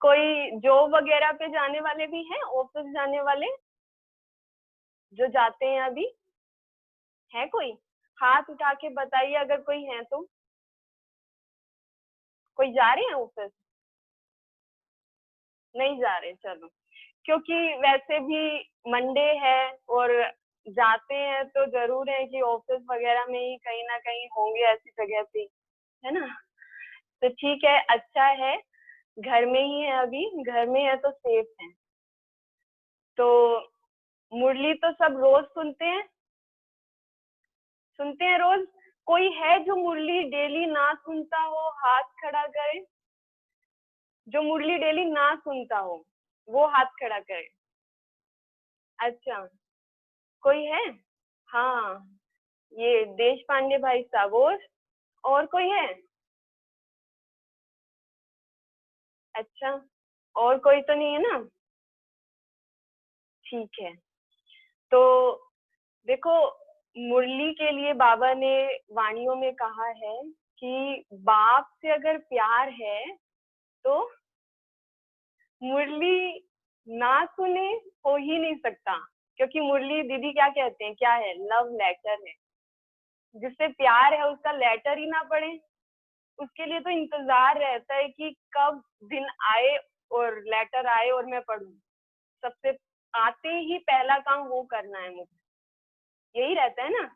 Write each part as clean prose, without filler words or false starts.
कोई जॉब वगैरह पे जाने वाले भी हैं, ऑफिस जाने वाले जो जाते हैं अभी? है कोई? हाथ उठा के बताइए अगर कोई है तो। कोई जा रहे हैं ऑफिस? नहीं जा रहे, चलो। क्योंकि वैसे भी मंडे है और जाते हैं तो जरूर है कि ऑफिस वगैरह में ही कहीं ना कहीं होंगे ऐसी जगह पे, है ना? तो ठीक है, अच्छा है, घर में ही है अभी, घर में है तो सेफ है। तो मुरली तो सब रोज सुनते हैं, सुनते हैं रोज। कोई है जो मुरली डेली ना सुनता हो? हाथ खड़ा करे। जो मुरली डेली ना सुनता हो वो हाथ खड़ा करे। अच्छा, कोई है? हाँ, ये देश पांडे भाई साहब। और कोई है? अच्छा, और कोई तो नहीं है ना? ठीक है। तो देखो, मुरली के लिए बाबा ने वाणियों में कहा है कि बाप से अगर प्यार है तो मुरली ना सुने हो ही नहीं सकता। क्योंकि मुरली दीदी क्या कहते हैं, क्या है? लव लेटर है। जिससे प्यार है उसका लेटर ही ना पढ़े, उसके लिए तो इंतजार रहता है कि कब दिन आए और लेटर आए और मैं पढ़ूं। सबसे आते ही पहला काम वो करना है मुझे, यही रहता है ना।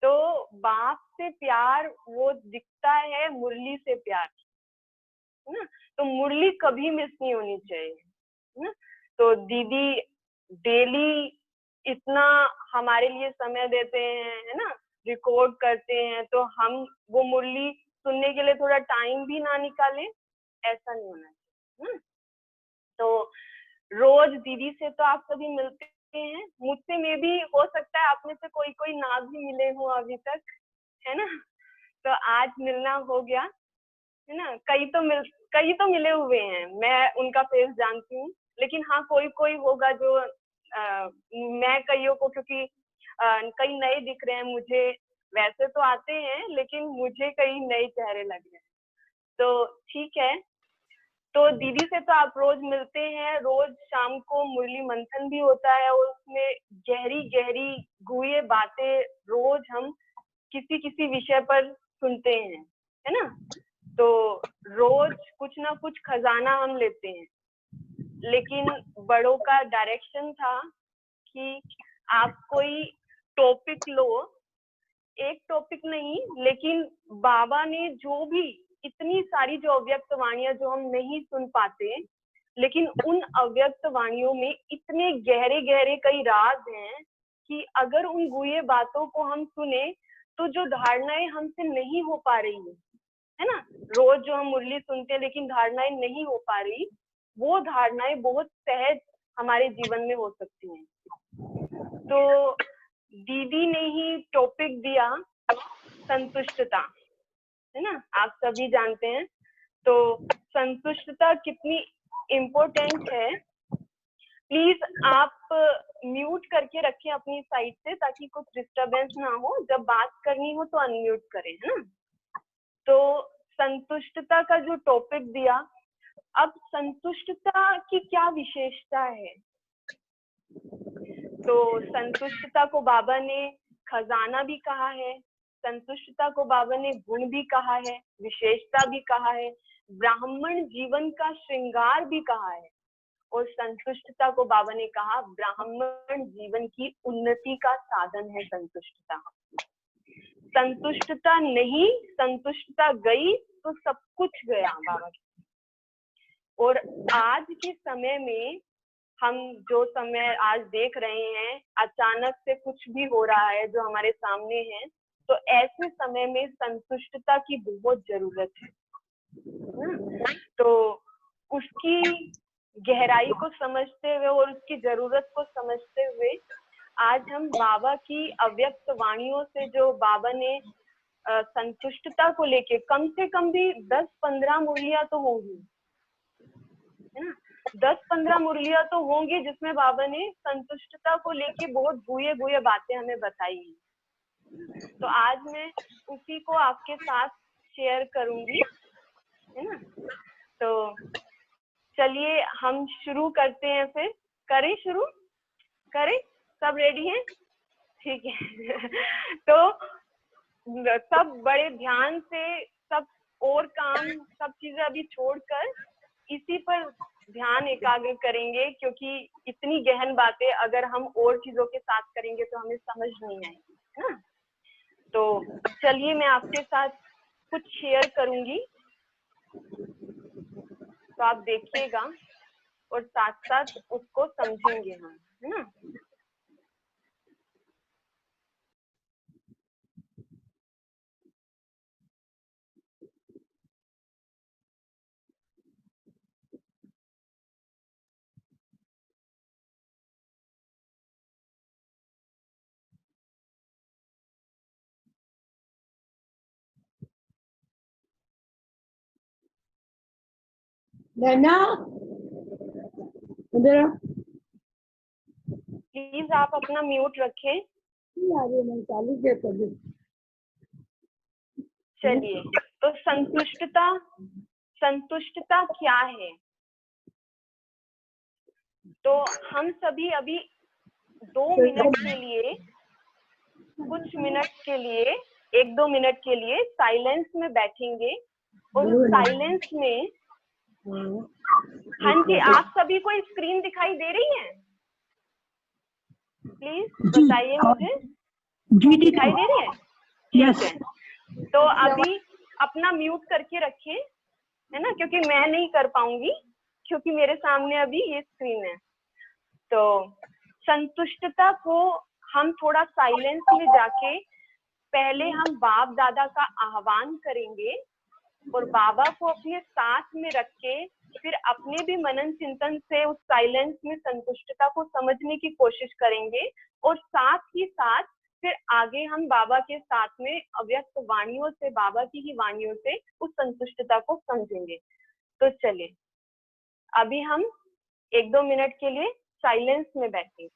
तो बाप से प्यार वो दिखता है मुरली से प्यार, है ना? तो मुरली कभी मिस नहीं होनी चाहिए, है ना? तो दीदी डेली इतना हमारे लिए समय देते हैं, है ना, रिकॉर्ड करते हैं, तो हम वो मुरली सुनने के लिए थोड़ा टाइम भी ना निकालें, ऐसा नहीं होना चाहिए, है ना? तो रोज दीदी से तो आप सभी मिलते हैं, मुझसे में भी हो सकता है आप में से कोई कोई ना भी मिले हो अभी तक, है ना? तो आज मिलना हो गया, है ना? कई तो मिले हुए हैं, मैं उनका फेस जानती हूँ। लेकिन हाँ, कोई कोई होगा जो मैं कईयों को, क्योंकि कई नए दिख रहे हैं मुझे। वैसे तो आते हैं लेकिन मुझे कई नए चेहरे लग रहे हैं। तो ठीक है। तो दीदी से तो आप रोज मिलते हैं, रोज शाम को मुरली मंथन भी होता है और उसमें गहरी गहरी गुहे बातें रोज हम किसी किसी विषय पर सुनते हैं, है ना? तो रोज कुछ ना कुछ खजाना हम लेते हैं। लेकिन बड़ों का डायरेक्शन था कि आप कोई टॉपिक लो, एक टॉपिक नहीं, लेकिन बाबा ने जो भी इतनी सारी जो अव्यक्त वाणियां जो हम नहीं सुन पाते, लेकिन उन अव्यक्त वाणियों में इतने गहरे गहरे कई राज हैं कि अगर उन गुहे बातों को हम सुने तो जो धारणाएं हमसे नहीं हो पा रही है ना, रोज जो हम मुरली सुनते हैं लेकिन धारणाएं नहीं हो पा रही, वो धारणाएं बहुत सहज हमारे जीवन में हो सकती हैं। तो दीदी ने ही टॉपिक दिया संतुष्टता, है ना? आप सभी जानते हैं। तो संतुष्टता कितनी इम्पोर्टेंट है, प्लीज आप म्यूट करके रखें अपनी साइड से ताकि कुछ डिस्टरबेंस ना हो। जब बात करनी हो तो अनम्यूट करें, है ना? तो संतुष्टता का जो टॉपिक दिया, अब संतुष्टता की क्या विशेषता है? तो संतुष्टता को बाबा ने खजाना भी कहा है, संतुष्टता को बाबा ने गुण भी कहा है, विशेषता भी कहा है, ब्राह्मण जीवन का श्रृंगार भी कहा है, और संतुष्टता को बाबा ने कहा ब्राह्मण जीवन की उन्नति का साधन है संतुष्टता। संतुष्टता नहीं, संतुष्टता गई तो सब कुछ गया बाबा की। और आज के समय में हम जो समय आज देख रहे हैं, अचानक से कुछ भी हो रहा है जो हमारे सामने है, तो ऐसे समय में संतुष्टता की बहुत जरूरत है। तो उसकी गहराई को समझते हुए और उसकी जरूरत को समझते हुए आज हम बाबा की अव्यक्त वाणियों से, जो बाबा ने संतुष्टता को लेके कम से कम भी 10-15 मुरलियां तो होंगी, है ना? 10-15 मुरलियां तो होंगी जिसमें बाबा ने संतुष्टता को लेके बहुत गुहे गुहे बातें हमें बताई हैं। तो आज मैं उसी को आपके साथ शेयर करूंगी, है ना? तो चलिए हम शुरू करते हैं, फिर करें शुरू, करें, सब रेडी हैं? ठीक है। तो सब बड़े ध्यान से, सब और काम, सब चीजें अभी छोड़कर इसी पर ध्यान एकाग्र करेंगे, क्योंकि इतनी गहन बातें अगर हम और चीजों के साथ करेंगे तो हमें समझ नहीं आएगी, है ना। तो चलिए मैं आपके साथ कुछ शेयर करूंगी, तो आप देखिएगा और साथ साथ उसको समझेंगे हम, है ना। प्लीज आप अपना म्यूट रखें। चलिए, तो संतुष्टता, संतुष्टता क्या है? तो हम सभी अभी 2 मिनट के लिए, कुछ मिनट के लिए, 1-2 मिनट के लिए साइलेंस में बैठेंगे, और उस साइलेंस में, हाँ जी, आप सभी को स्क्रीन दिखाई दे रही है? प्लीज बताइए मुझे, जी दिखाई दे रही है? यस। ठीक है, तो अभी अपना म्यूट करके रखिए, है ना, क्योंकि मैं नहीं कर पाऊंगी, क्योंकि मेरे सामने अभी ये स्क्रीन है। तो संतुष्टता को हम थोड़ा साइलेंस में जाके पहले हम बाप दादा का आह्वान करेंगे, और बाबा को अपने साथ में रख के फिर अपने भी मनन चिंतन से उस साइलेंस में संतुष्टता को समझने की कोशिश करेंगे, और साथ ही साथ फिर आगे हम बाबा के साथ में अव्यक्त वाणियों से, बाबा की ही वाणियों से उस संतुष्टता को समझेंगे। तो चलिए अभी हम 1-2 मिनट के लिए साइलेंस में बैठेंगे।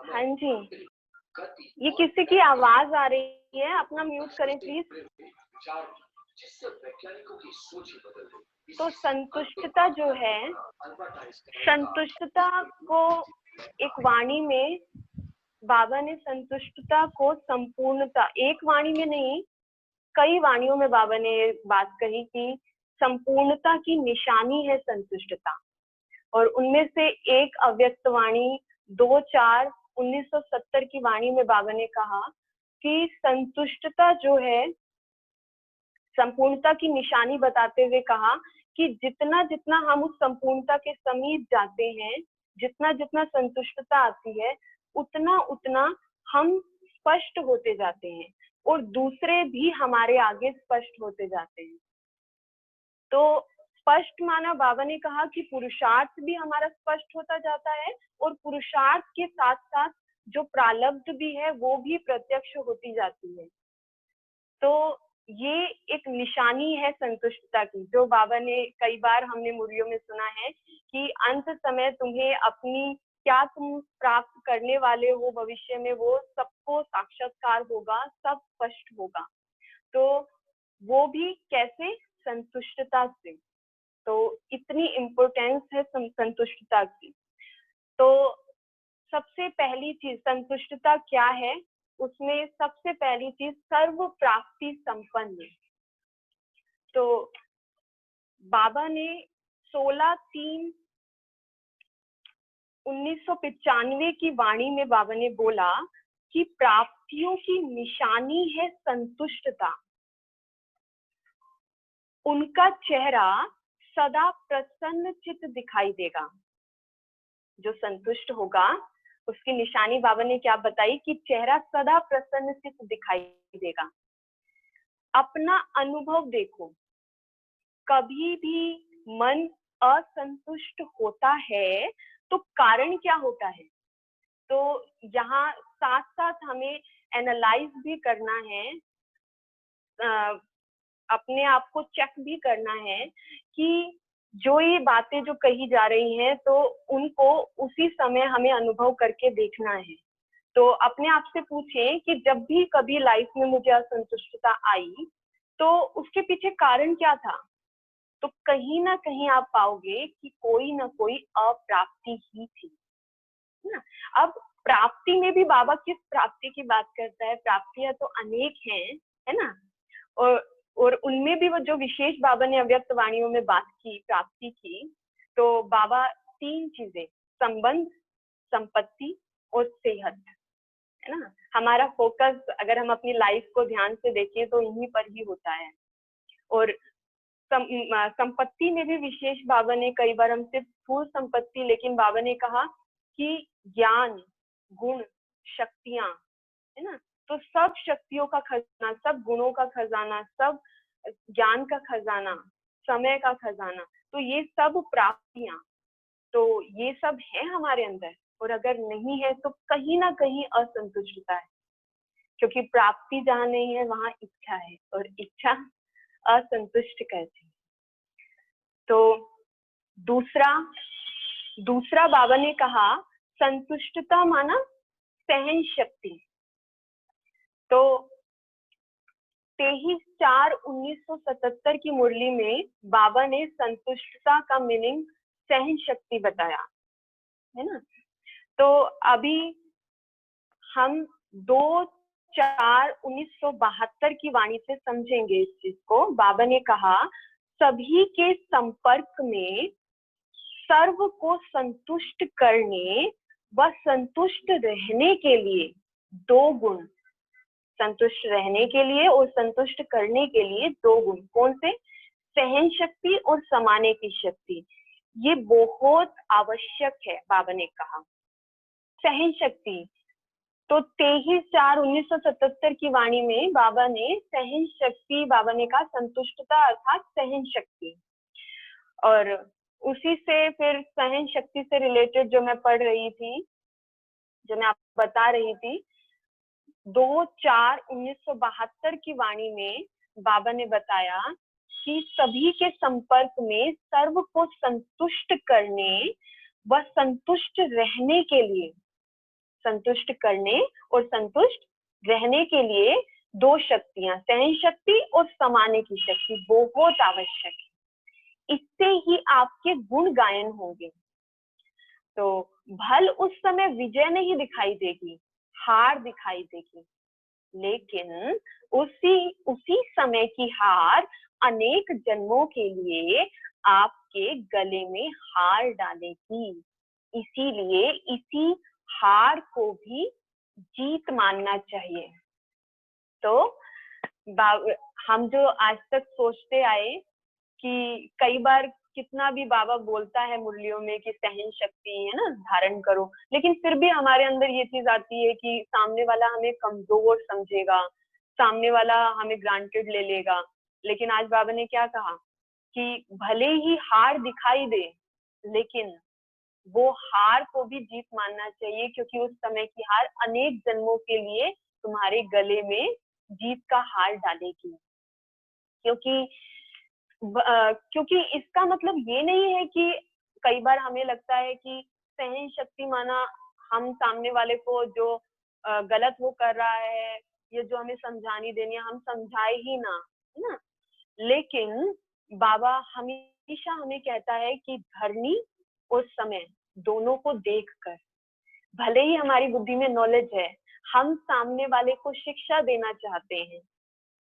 हाँ जी, ये किसी की आवाज आ रही है, अपना म्यूट करें प्लीज। तो संतुष्टता जो है, संतुष्टता को एक वाणी में बाबा ने संतुष्टता को संपूर्णता, एक वाणी में नहीं कई वाणियों में बाबा ने बात कही कि संपूर्णता की निशानी है संतुष्टता। और उनमें से एक अव्यक्त वाणी 2/4/1970 की वाणी में बाबा ने कहा कि संतुष्टता जो है संपूर्णता की निशानी बताते हुए कहा कि जितना जितना हम उस संपूर्णता के समीप जाते हैं, जितना जितना संतुष्टता आती है, उतना उतना हम स्पष्ट होते जाते हैं और दूसरे भी हमारे आगे स्पष्ट होते जाते हैं। तो स्पष्ट माना बाबा ने कहा कि पुरुषार्थ भी हमारा स्पष्ट होता जाता है और पुरुषार्थ के साथ साथ जो प्रारब्ध भी है वो भी प्रत्यक्ष होती जाती है। तो ये एक निशानी है संतुष्टता की, जो बाबा ने कई बार हमने मुर्लियों में सुना है कि अंत समय तुम्हें अपनी क्या तुम प्राप्त करने वाले हो भविष्य में वो सबको साक्षात्कार होगा, सब स्पष्ट होगा। तो वो भी कैसे? संतुष्टता से। तो इतनी इम्पोर्टेंस है संतुष्टता की। तो सबसे पहली चीज संतुष्टता क्या है? उसमें सबसे पहली चीज सर्व प्राप्ति संपन्न। तो बाबा ने 16/3/1995 की वाणी में बाबा ने बोला कि प्राप्तियों की निशानी है संतुष्टता। उनका चेहरा सदा प्रसन्न चित्त दिखाई देगा। जो संतुष्ट होगा उसकी निशानी बाबा ने क्या बताई कि चेहरा सदा प्रसन्न चित्त दिखाई देगा। अपना अनुभव देखो, कभी भी मन असंतुष्ट होता है तो कारण क्या होता है? तो यहाँ साथ साथ हमें एनालाइज भी करना है, अपने आप को चेक भी करना है कि जो ये बातें जो कही जा रही हैं तो उनको उसी समय हमें अनुभव करके देखना है। तो अपने आप से पूछें कि जब भी कभी लाइफ में मुझे असंतुष्टता आई तो उसके पीछे कारण क्या था? तो कहीं ना कहीं आप पाओगे कि कोई ना कोई अप्राप्ति ही थी ना। अब प्राप्ति में भी बाबा किस प्राप्ति की बात करता है? प्राप्तियां तो अनेक हैं, है ना। और उनमें भी वो जो विशेष बाबा ने अव्यक्त वाणियों में बात की प्राप्ति की, तो बाबा 3 चीजें, संबंध, संपत्ति और सेहत, है ना। हमारा फोकस अगर हम अपनी लाइफ को ध्यान से देखें तो इन्हीं पर ही होता है। और संपत्ति में भी विशेष बाबा ने कई बार हम सिर्फ स्थूल संपत्ति, लेकिन बाबा ने कहा कि ज्ञान, गुण, शक्तियां, है ना। तो सब शक्तियों का खजाना, सब गुणों का खजाना, सब ज्ञान का खजाना, समय का खजाना, तो ये सब प्राप्तियां, तो ये सब है हमारे अंदर। और अगर नहीं है तो कहीं ना कहीं असंतुष्टता है, क्योंकि प्राप्ति जहाँ नहीं है वहां इच्छा है और इच्छा असंतुष्ट करती है। तो दूसरा बाबा ने कहा संतुष्टता माना सहन शक्ति। तो 23/4/1977 की मुरली में बाबा ने संतुष्टता का मीनिंग सहन शक्ति बताया, है ना। तो अभी हम 2/4/1972 की वाणी से समझेंगे इस चीज को। बाबा ने कहा सभी के संपर्क में सर्व को संतुष्ट करने व संतुष्ट रहने के लिए 2 गुण, संतुष्ट रहने के लिए और संतुष्ट करने के लिए 2 गुण, कौन से? सहन शक्ति और समाने की शक्ति। ये बहुत आवश्यक है, बाबा ने कहा। सहन शक्ति तो 23/4/1977 की वाणी में बाबा ने सहन शक्ति, बाबा ने कहा संतुष्टता अर्थात सहन शक्ति। और उसी से फिर सहन शक्ति से रिलेटेड जो मैं पढ़ रही थी, जो मैं आपको बता रही थी, 2/4/1972 की वाणी में बाबा ने बताया कि सभी के संपर्क में सर्व को संतुष्ट करने व संतुष्ट रहने के लिए संतुष्ट करने और संतुष्ट रहने के लिए दो शक्तियां, सहन शक्ति और समाने की शक्ति बहुत आवश्यक है। इससे ही आपके गुण गायन होंगे। तो भल उस समय विजय नहीं दिखाई देगी, हार दिखाई देगी, लेकिन उसी समय की हार अनेक जन्मों के लिए आपके गले में हार डालेगी। इसीलिए इसी हार को भी जीत मानना चाहिए। तो हम जो आज तक सोचते आए कि कई बार कितना भी बाबा बोलता है मुरलियों में कि सहन शक्ति है ना, धारण करो, लेकिन फिर भी हमारे अंदर ये चीज आती है कि सामने वाला हमें कमजोर समझेगा, सामने वाला हमें ग्रांटेड ले लेगा। लेकिन आज बाबा ने क्या कहा कि भले ही हार दिखाई दे, लेकिन वो हार को भी जीत मानना चाहिए, क्योंकि उस समय की हार अनेक जन्मों के लिए तुम्हारे गले में जीत का हार डालेगी। क्योंकि इसका मतलब ये नहीं है कि कई बार हमें लगता है कि सहन शक्ति माना हम सामने वाले को जो गलत वो कर रहा है या जो हमें समझानी देनी है हम समझाए ही ना, है ना। लेकिन बाबा हमेशा हमें कहता है कि धरनी और समय दोनों को देखकर, भले ही हमारी बुद्धि में नॉलेज है, हम सामने वाले को शिक्षा देना चाहते हैं,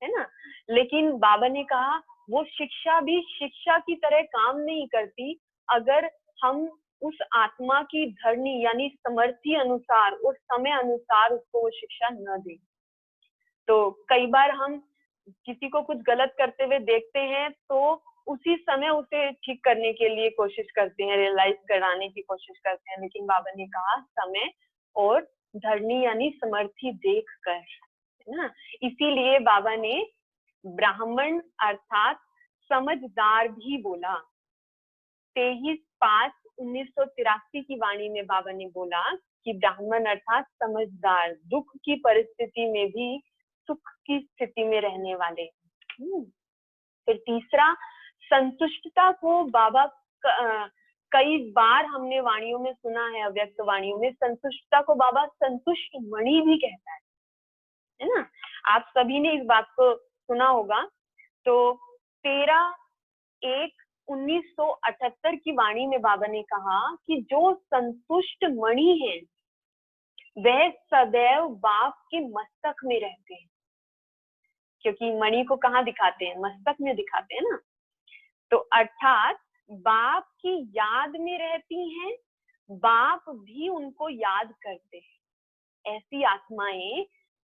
है ना, लेकिन बाबा ने कहा वो शिक्षा भी शिक्षा की तरह काम नहीं करती अगर हम उस आत्मा की धरनी यानी समर्थी अनुसार और समय अनुसार उसको वो शिक्षा न दें। तो कई बार हम किसी को कुछ गलत करते हुए देखते हैं तो उसी समय उसे ठीक करने के लिए कोशिश करते हैं, रियलाइज कराने की कोशिश करते हैं, लेकिन बाबा ने कहा समय और धरनी यानी समर्थी देख कर, है ना। इसीलिए बाबा ने ब्राह्मण अर्थात समझदार भी बोला। 23/5/1983 की वाणी में बाबा ने बोला कि ब्राह्मण अर्थात समझदार, दुख की परिस्थिति में भी सुख की स्थिति में रहने वाले। फिर तीसरा, संतुष्टता को बाबा कई बार हमने वाणियों में सुना है, अव्यक्त वाणियों में संतुष्टता को बाबा संतुष्ट मणि भी कहता है ना। आप सभी ने इस बात को सुना होगा। तो 13/1/1978 की वाणी में बाबा ने कहा कि जो संतुष्ट मणि है वह सदैव बाप के मस्तक में रहते हैं, क्योंकि मणि को कहाँ दिखाते हैं, मस्तक में दिखाते हैं ना। तो अर्थात बाप की याद में रहती हैं, बाप भी उनको याद करते हैं। ऐसी आत्माएं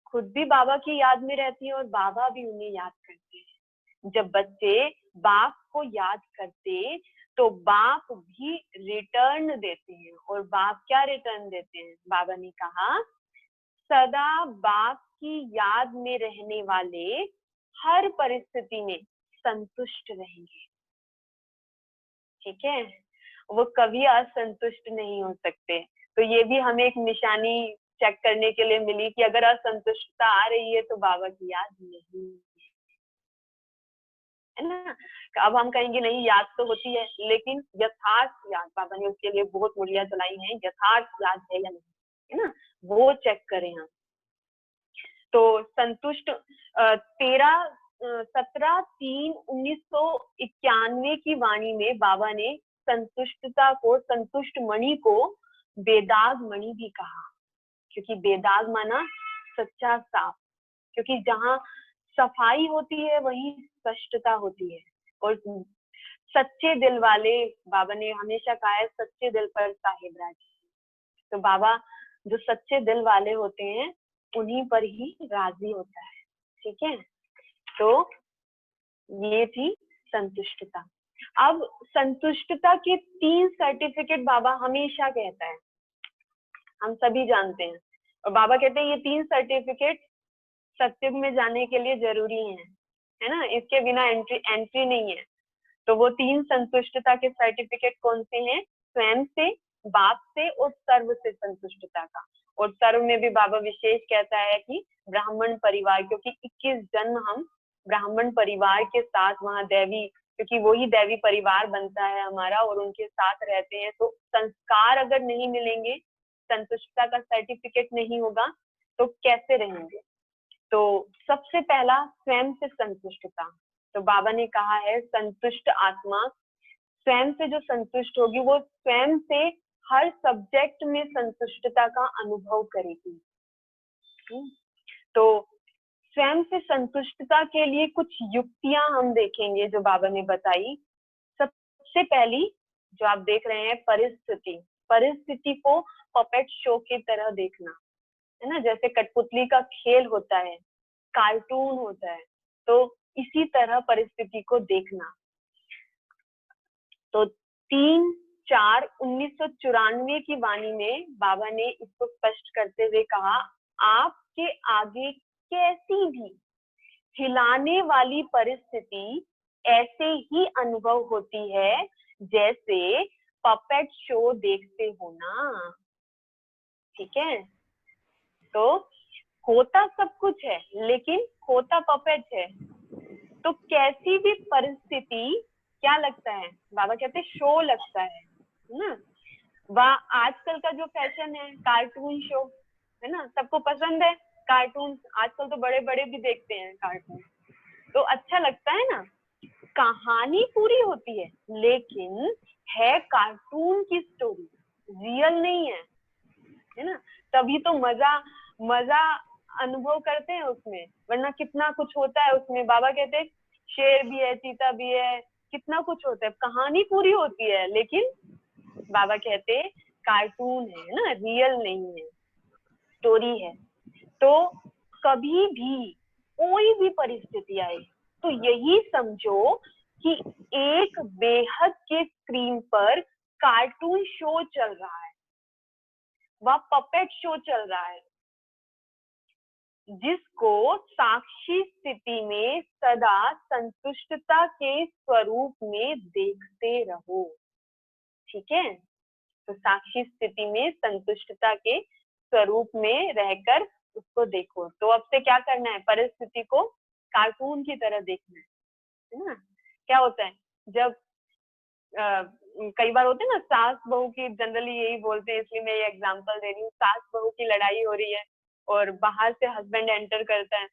खुद भी बाबा की याद में रहती है और बाबा भी उन्हें याद करते हैं। जब बच्चे बाप को याद करते तो बाप भी रिटर्न देते हैं। और बाप क्या रिटर्न देते हैं? बाबा ने कहा सदा बाप की याद में रहने वाले हर परिस्थिति में संतुष्ट रहेंगे। ठीक है, वो कभी असंतुष्ट नहीं हो सकते। तो ये भी हमें एक निशानी चेक करने के लिए मिली कि अगर असंतुष्टता आ रही है तो बाबा की याद नहीं है ना। अब हम कहेंगे नहीं याद तो होती है, लेकिन यथार्थ याद, बाबा ने उसके लिए बहुत मूल्य चलाई है, यथार्थ याद है या नहीं, है ना, वो चेक करें हम। तो संतुष्ट 17/3/1991 की वाणी में बाबा ने संतुष्टता को, संतुष्ट मणि को बेदाग मणि भी कहा, क्योंकि बेदाग माना सच्चा साफ, क्योंकि जहाँ सफाई होती है वहीं स्पष्टता होती है। और सच्चे दिल वाले, बाबा ने हमेशा कहा है सच्चे दिल पर साहिब राज। तो बाबा जो सच्चे दिल वाले होते हैं उन्हीं पर ही राजी होता है। ठीक है, तो ये थी संतुष्टता। अब संतुष्टता के 3 सर्टिफिकेट बाबा हमेशा कहता है, हम सभी जानते हैं। और बाबा कहते हैं ये 3 सर्टिफिकेट सत्युग में जाने के लिए जरूरी है ना, इसके बिना एंट्री नहीं है। तो वो 3 संतुष्टता के सर्टिफिकेट कौन से हैं? स्वयं से, बाप से और सर्व से संतुष्टता का। और सर्व में भी बाबा विशेष कहता है कि ब्राह्मण परिवार, क्योंकि 21 जन्म हम ब्राह्मण परिवार के साथ वहां दैवी, क्योंकि वही दैवी परिवार बनता है हमारा और उनके साथ रहते हैं। तो संस्कार अगर नहीं मिलेंगे संतुष्टता का सर्टिफिकेट नहीं होगा तो कैसे रहेंगे। तो सबसे पहला स्वयं से संतुष्टता। तो बाबा ने कहा है संतुष्ट आत्मा स्वयं से जो संतुष्ट होगी वो स्वयं से हर सब्जेक्ट में संतुष्टता का अनुभव करेगी। तो स्वयं से संतुष्टता के लिए कुछ युक्तियां हम देखेंगे जो बाबा ने बताई। सबसे पहली जो आप देख रहे हैं परिस्थिति को पपेट शो की तरह देखना, है ना। जैसे कठपुतली का खेल होता है, कार्टून होता है, तो इसी तरह परिस्थिति को देखना। तो 3/4/1994 की वाणी में बाबा ने इसको स्पष्ट करते हुए कहा, आपके आगे कैसी भी हिलाने वाली परिस्थिति ऐसे ही अनुभव होती है जैसे पपेट शो देखते हो ना। ठीक है, तो होता सब कुछ है लेकिन होता पपेट है। तो कैसी भी परिस्थिति क्या लगता है, बाबा कहते हैं शो लगता है ना। वह आजकल का जो फैशन है कार्टून शो, है ना, सबको पसंद है कार्टून। आजकल तो बड़े बड़े भी देखते हैं कार्टून, तो अच्छा लगता है ना। कहानी पूरी होती है लेकिन है कार्टून की स्टोरी, रियल नहीं है ना। तभी तो मजा अनुभव करते हैं उसमें, वरना कितना कुछ होता है उसमें। बाबा कहते हैं शेर भी है, चीता भी है, कितना कुछ होता है, कहानी पूरी होती है लेकिन बाबा कहते हैं कार्टून है ना, रियल नहीं है, स्टोरी है। तो कभी भी कोई भी परिस्थिति आए तो यही समझो कि एक बेहद के स्क्रीन पर कार्टून शो चल रहा है, वह पपेट शो चल रहा है, जिसको साक्षी स्थिति में सदा संतुष्टता के स्वरूप में देखते रहो। ठीक है, तो साक्षी स्थिति में संतुष्टता के स्वरूप में रहकर उसको देखो। तो अब से क्या करना है, परिस्थिति को कार्टून की तरह देखना है ना। क्या होता है जब कई बार होते हैं ना सास बहू की, जनरली यही बोलते हैं, इसलिए मैं ये एग्जांपल दे रही हूँ। सास बहू की लड़ाई हो रही है और बाहर से हस्बैंड एंटर करता है,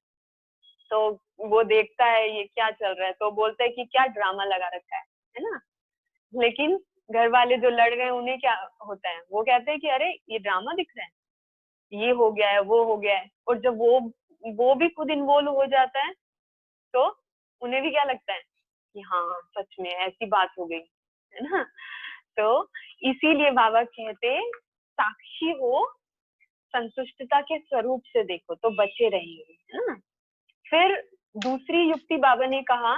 तो वो देखता है ये क्या चल रहा है, तो बोलता है कि क्या ड्रामा लगा रखा है ना। लेकिन घर वाले जो लड़ रहे हैं उन्हें क्या होता है, वो कहते हैं कि अरे ये ड्रामा दिख रहा है, ये हो गया है, वो हो गया है। और जब वो भी खुद इन्वॉल्व हो जाता है तो उन्हें भी क्या लगता है कि हाँ सच में ऐसी बात हो गई, है ना। तो इसीलिए बाबा कहते साक्षी हो, संतुष्टता के स्वरूप से देखो तो बचे रहेंगे, है ना। फिर दूसरी युक्ति बाबा ने कहा,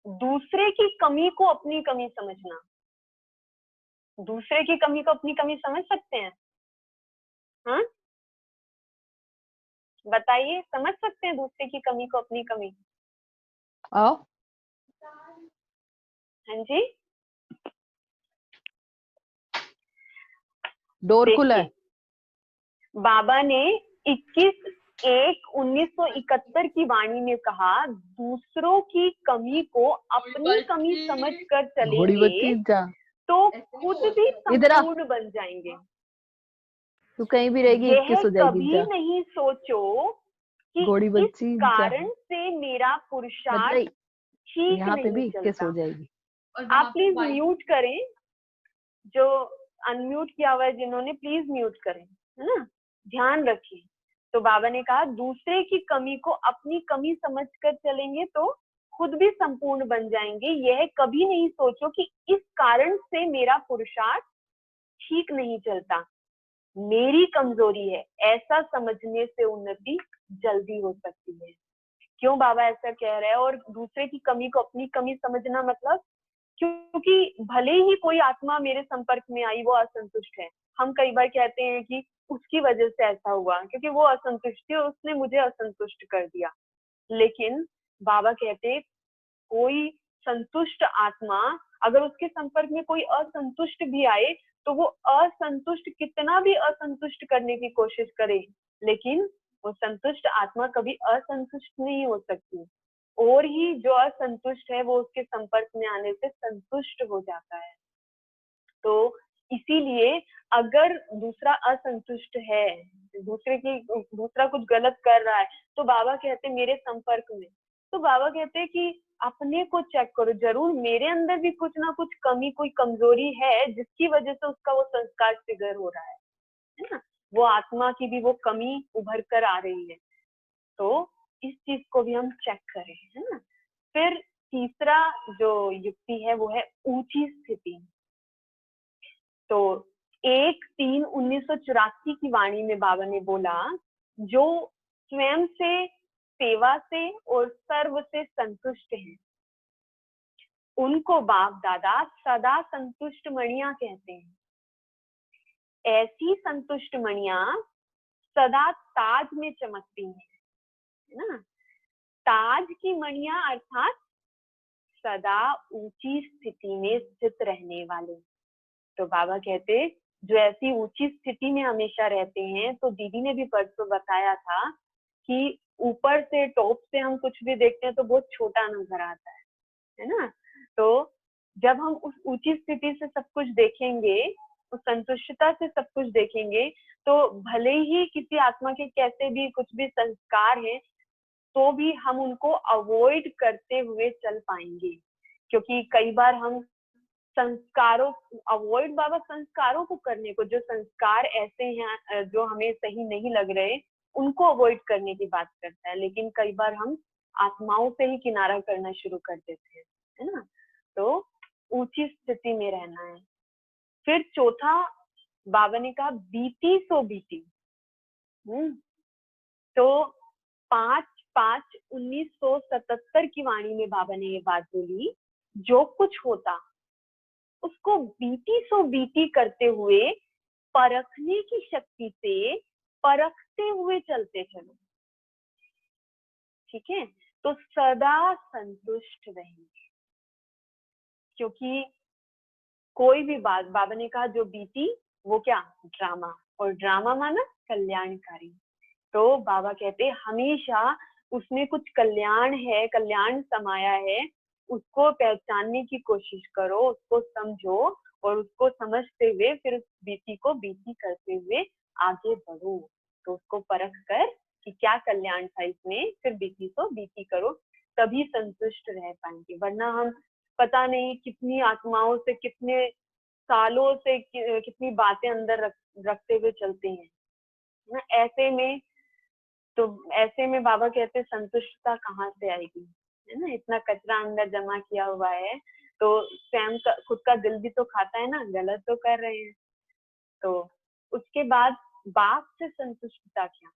दूसरे की कमी को अपनी कमी समझना। दूसरे की कमी को अपनी कमी समझ सकते हैं? हाँ बताइए, समझ सकते हैं दूसरे की कमी को अपनी कमी? आओ हाँ जी, डोर खुला है। बाबा ने 21/1/1971 की वाणी में कहा, दूसरों की कमी को अपनी कमी समझकर घोड़ी चलेंगे बच्ची जा, तो खुद भी इधर आ, संपूर्ण बन जाएंगे। तू कहीं भी रहेगी यह 21 हो जाएगी। कभी जा नहीं सोचो कि घोड़ी इस बच्ची जा, कारण से मेरा पुरुषार्थ बताई ठीक यहाँ पे नहीं भी 21 चलता। हो जाएगी। आप प्लीज म्यूट करें, जो अनम्यूट किया हुआ है जिन्होंने, प्लीज म्यूट करें, है ना, ध्यान रखिए। तो बाबा ने कहा दूसरे की कमी को अपनी कमी समझकर चलेंगे तो खुद भी संपूर्ण बन जाएंगे। यह कभी नहीं सोचो कि इस कारण से मेरा पुरुषार्थ ठीक नहीं चलता, मेरी कमजोरी है, ऐसा समझने से उन्नति जल्दी हो सकती है। क्यों बाबा ऐसा कह रहे हैं? और दूसरे की कमी को अपनी कमी समझना मतलब, क्योंकि भले ही कोई आत्मा मेरे संपर्क में आई, वो असंतुष्ट है, हम कई बार कहते हैं कि उसकी वजह से ऐसा हुआ, क्योंकि वो असंतुष्ट थी और उसने मुझे असंतुष्ट कर दिया। लेकिन बाबा कहते कोई संतुष्ट आत्मा अगर उसके संपर्क में कोई असंतुष्ट भी आए तो वो असंतुष्ट कितना भी असंतुष्ट करने की कोशिश करे, लेकिन वो संतुष्ट आत्मा कभी असंतुष्ट नहीं हो सकती। और ही जो असंतुष्ट है वो उसके संपर्क में आने से संतुष्ट हो जाता है। तो इसीलिए अगर दूसरा असंतुष्ट है, दूसरा कुछ गलत कर रहा है, तो बाबा कहते मेरे संपर्क में, तो बाबा कहते हैं कि अपने को चेक करो, जरूर मेरे अंदर भी कुछ ना कुछ कमी, कोई कमजोरी है जिसकी वजह से उसका वो संस्कार ट्रिगर हो रहा है ना, वो आत्मा की भी वो कमी उभर कर आ रही है। तो इस चीज को भी हम चेक करें, है ना। फिर तीसरा जो युक्ति है वो है ऊंची स्थिति। तो 1/3/1984 की वाणी में बाबा ने बोला, जो स्वयं से, सेवा से और सर्व से संतुष्ट हैं, उनको बाप दादा सदा संतुष्ट मणियां कहते हैं। ऐसी संतुष्ट मणियां सदा ताज में चमकती हैं, है ना। ताज की मणियां अर्थात सदा ऊंची स्थिति में स्थित रहने वाले। तो बाबा कहते जो ऐसी ऊंची स्थिति में हमेशा रहते हैं, तो दीदी ने भी परसों बताया था कि ऊपर से टॉप से हम कुछ भी देखते हैं तो बहुत छोटा नजर आता है ना। तो जब हम उस ऊंची स्थिति से सब कुछ देखेंगे, उस संतुष्टता से सब कुछ देखेंगे, तो भले ही किसी आत्मा के कैसे भी कुछ भी संस्कार हैं, तो भी हम उनको अवॉइड करते हुए चल पाएंगे। क्योंकि कई बार हम संस्कारों अवॉइड, बाबा संस्कारों को करने को, जो संस्कार ऐसे हैं जो हमें सही नहीं लग रहे, उनको अवॉइड करने की बात करता है। लेकिन कई बार हम आत्माओं से ही किनारा करना शुरू कर देते हैं, है ना। तो ऊंची स्थिति में रहना है। फिर चौथा बाबा ने कहा बीती सो बीती। तो 5/5/1977 की वाणी में बाबा ने ये बात बोली, जो कुछ होता उसको बीती सो बीती करते हुए परखने की शक्ति से परखते हुए चलते चलो, ठीक है। तो सदा संतुष्ट रहेंगे, क्योंकि कोई भी बात, बाबा ने कहा जो बीती वो क्या, ड्रामा, और ड्रामा माना कल्याणकारी। तो बाबा कहते हमेशा उसमें कुछ कल्याण है, कल्याण समाया है, उसको पहचानने की कोशिश करो, उसको समझो, और उसको समझते हुए फिर उस बीती को बीती करते हुए आगे बढ़ो। तो उसको परख कर कि क्या कल्याण था इसमें, फिर बीती को बीती करो, तभी संतुष्ट रह पाएंगे। वरना हम पता नहीं कितनी आत्माओं से, कितने सालों से कितनी बातें अंदर रखते हुए चलते हैं ना। ऐसे में बाबा कहते संतुष्टता कहाँ से आएगी, है ना। इतना कचरा अंदर जमा किया हुआ है, तो स्वयं खुद का दिल भी तो खाता है ना, गलत तो कर रहे हैं। तो उसके बाद बाप से संतुष्टता क्या,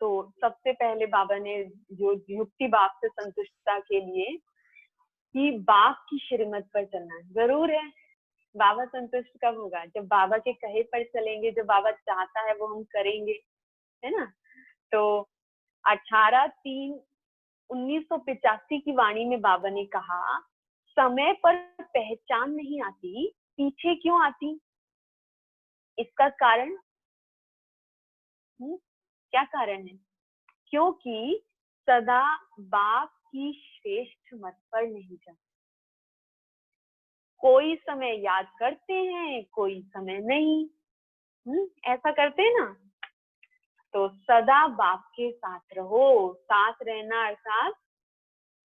तो सबसे पहले बाबा ने जो युक्ति बाप से संतुष्टता के लिए कि बाप की श्रीमत पर चलना जरूर है। बाबा संतुष्ट कब होगा, जब बाबा के कहे पर चलेंगे, जो बाबा चाहता है वो हम करेंगे, है ना। तो 18/3/1985 की वाणी में बाबा ने कहा, समय पर पहचान नहीं आती, पीछे क्यों आती। इसका कारण क्या कारण है, क्योंकि सदा बाप की श्रेष्ठ मत पर नहीं जाते। कोई समय याद करते हैं, कोई समय नहीं, ऐसा करते हैं ना। तो सदा बाप के साथ रहो। साथ रहना अर्थात,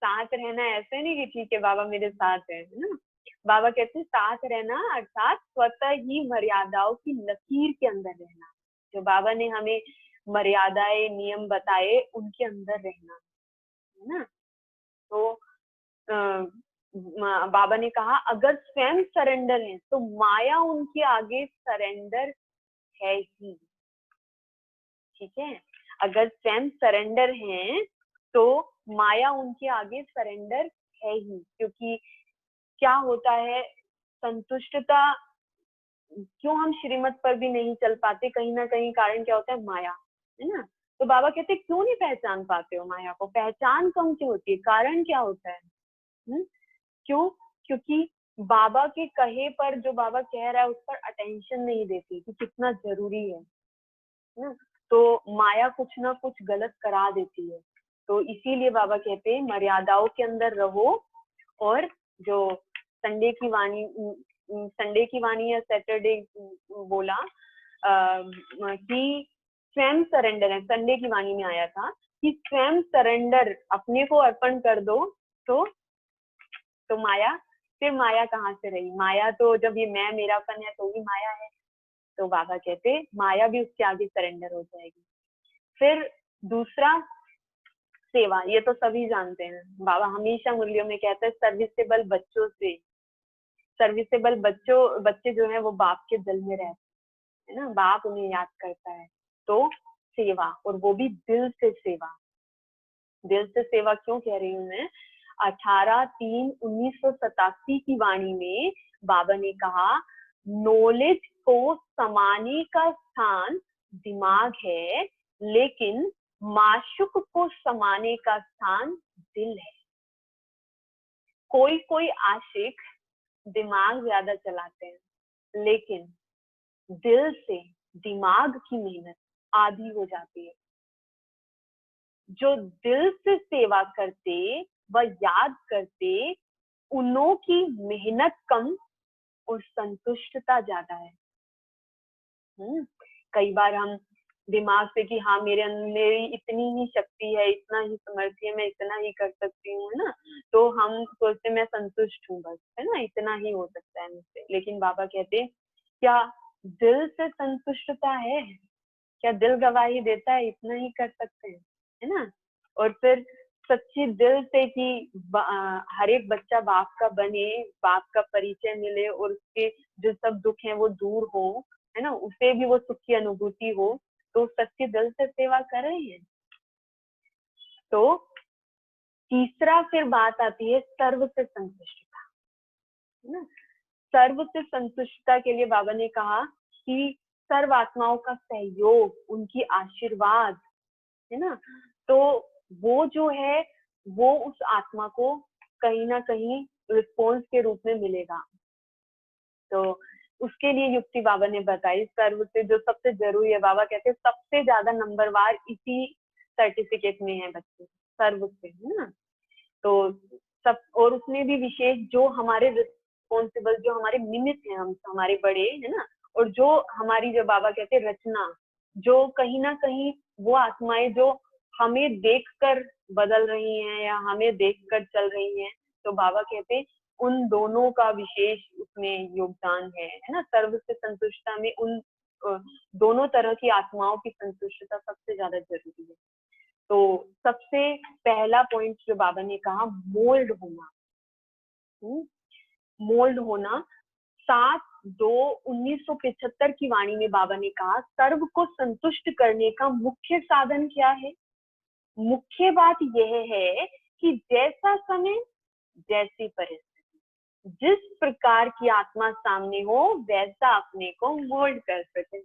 साथ रहना ऐसे नहीं कि ठीक है बाबा मेरे साथ है ना। बाबा कहते हैं साथ रहना अर्थात स्वतः ही मर्यादाओं की लकीर के अंदर रहना। जो बाबा ने हमें मर्यादाएं, नियम बताए, उनके अंदर रहना, है ना। तो बाबा ने कहा अगर स्वयं सरेंडर है तो माया उनके आगे सरेंडर है ही, ठीक है। अगर स्वयं सरेंडर हैं तो माया उनके आगे सरेंडर है ही। क्योंकि क्या होता है, संतुष्टता, क्यों हम श्रीमत पर भी नहीं चल पाते, कहीं ना कहीं कारण क्या होता है, माया, है ना। तो बाबा कहते क्यों नहीं पहचान पाते हो माया को, पहचान कम क्यों होती है, कारण क्या होता है, क्यों, क्योंकि बाबा के कहे पर जो बाबा कह रहा है उस पर अटेंशन नहीं देती कि कितना जरूरी है ना। तो माया कुछ ना कुछ गलत करा देती है। तो इसीलिए बाबा कहते हैं मर्यादाओं के अंदर रहो। और जो संडे की वाणी संडे की वाणी या सैटरडे बोला कि स्वयं सरेंडर है, संडे की वाणी में आया था कि स्वयं सरेंडर अपने को अर्पण कर दो तो माया, फिर माया कहाँ से रही? माया तो जब ये मैं मेरापन है तो भी माया है। तो बाबा कहते माया भी उसके आगे सरेंडर हो जाएगी। फिर दूसरा सेवा, ये तो सभी जानते हैं, बाबा हमेशा मुरलियों में कहते हैं सर्विसेबल बच्चों से, सर्विसेबल बच्चे जो है वो बाप के दिल में रहते हैं ना, बाप उन्हें याद करता है। तो सेवा, और वो भी दिल से सेवा। दिल से सेवा क्यों कह रही हूँ मैं? 18/3/1987 की वाणी में बाबा ने कहा नॉलेज को समाने का स्थान दिमाग है, लेकिन माशुक को समाने का स्थान दिल है। कोई आशिक दिमाग ज्यादा चलाते हैं, लेकिन दिल से दिमाग की मेहनत आधी हो जाती है। जो दिल से सेवा करते व याद करते, उन्हों की मेहनत कम और संतुष्टता ज्यादा है। कई बार हम दिमाग से कि हाँ मेरी इतनी ही शक्ति है, इतना ही समर्थ्य है, मैं इतना ही कर सकती हूँ, है ना, तो हम सोचते मैं संतुष्ट हूँ बस, है ना, इतना ही हो सकता है मुझसे। लेकिन बाबा कहते क्या दिल से संतुष्टता है? क्या दिल गवाही देता है इतना ही कर सकते हैं, है ना? और फिर सच्ची दिल से कि हर एक बच्चा बाप का बने, बाप का परिचय मिले और उसके जो सब दुख हैं वो दूर हो, है ना, उसे भी वो सुख की अनुभूति हो, तो सच्ची दिल से सेवा कर रहे हैं। तो तीसरा फिर बात आती है सर्व से संतुष्टता, है ना। सर्व से संतुष्टता के लिए बाबा ने कहा कि सर्व आत्माओं का सहयोग, उनकी आशीर्वाद, है ना, तो वो जो है वो उस आत्मा को कहीं ना कहीं रिस्पॉन्स के रूप में मिलेगा। तो उसके लिए युक्ति बाबा ने बताई, सर्व से जो सबसे जरूरी है, बाबा कहते हैं सबसे ज्यादा नंबरवार इसी सर्टिफिकेट में है बच्चे, सर्व से, है ना। तो सब, और उसमें भी विशेष जो हमारे रिस्पॉन्सिबल, जो हमारे निमित्त हैं, हम हमारे बड़े, है ना, और जो हमारी, जो बाबा कहते हैं रचना, जो कहीं ना कहीं वो आत्माएं जो हमें देखकर बदल रही हैं या हमें देखकर चल रही हैं, तो बाबा कहते हैं उन दोनों का विशेष उसमें योगदान है ना। सर्व से संतुष्टता में उन दोनों तरह की आत्माओं की संतुष्टता सबसे ज्यादा जरूरी है। तो सबसे पहला पॉइंट जो बाबा ने कहा, मोल्ड होना। मोल्ड होना 7/2/1975 की वाणी में बाबा ने कहा सर्व को संतुष्ट करने का मुख्य साधन क्या है? मुख्य बात यह है कि जैसा समय, जैसी परिस्थिति, जिस प्रकार की आत्मा सामने हो वैसा अपने को मोल्ड कर सके।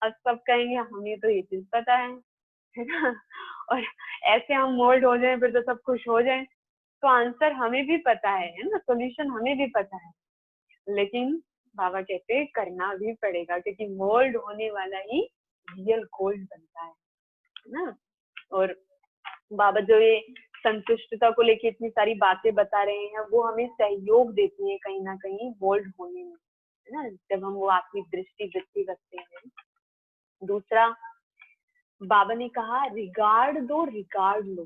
अब सब कहेंगे हमें तो ये चीज पता है ना, और ऐसे हम मोल्ड हो जाएं फिर तो सब खुश हो जाएं। तो आंसर हमें भी पता है ना, सोल्यूशन हमें भी पता है, लेकिन बाबा कहते हैं करना भी पड़ेगा, क्योंकि मोल्ड होने वाला ही रियल गोल्ड बनता है ना। और बाबा जो ये संतुष्टता को लेके इतनी सारी बातें बता रहे हैं, वो हमें सहयोग देती है कहीं ना कहीं मोल्ड होने में, है ना, जब हम वो आत्मिक दृष्टि वृत्ति रखते हैं। दूसरा बाबा ने कहा रिगार्ड दो, रिगार्ड लो।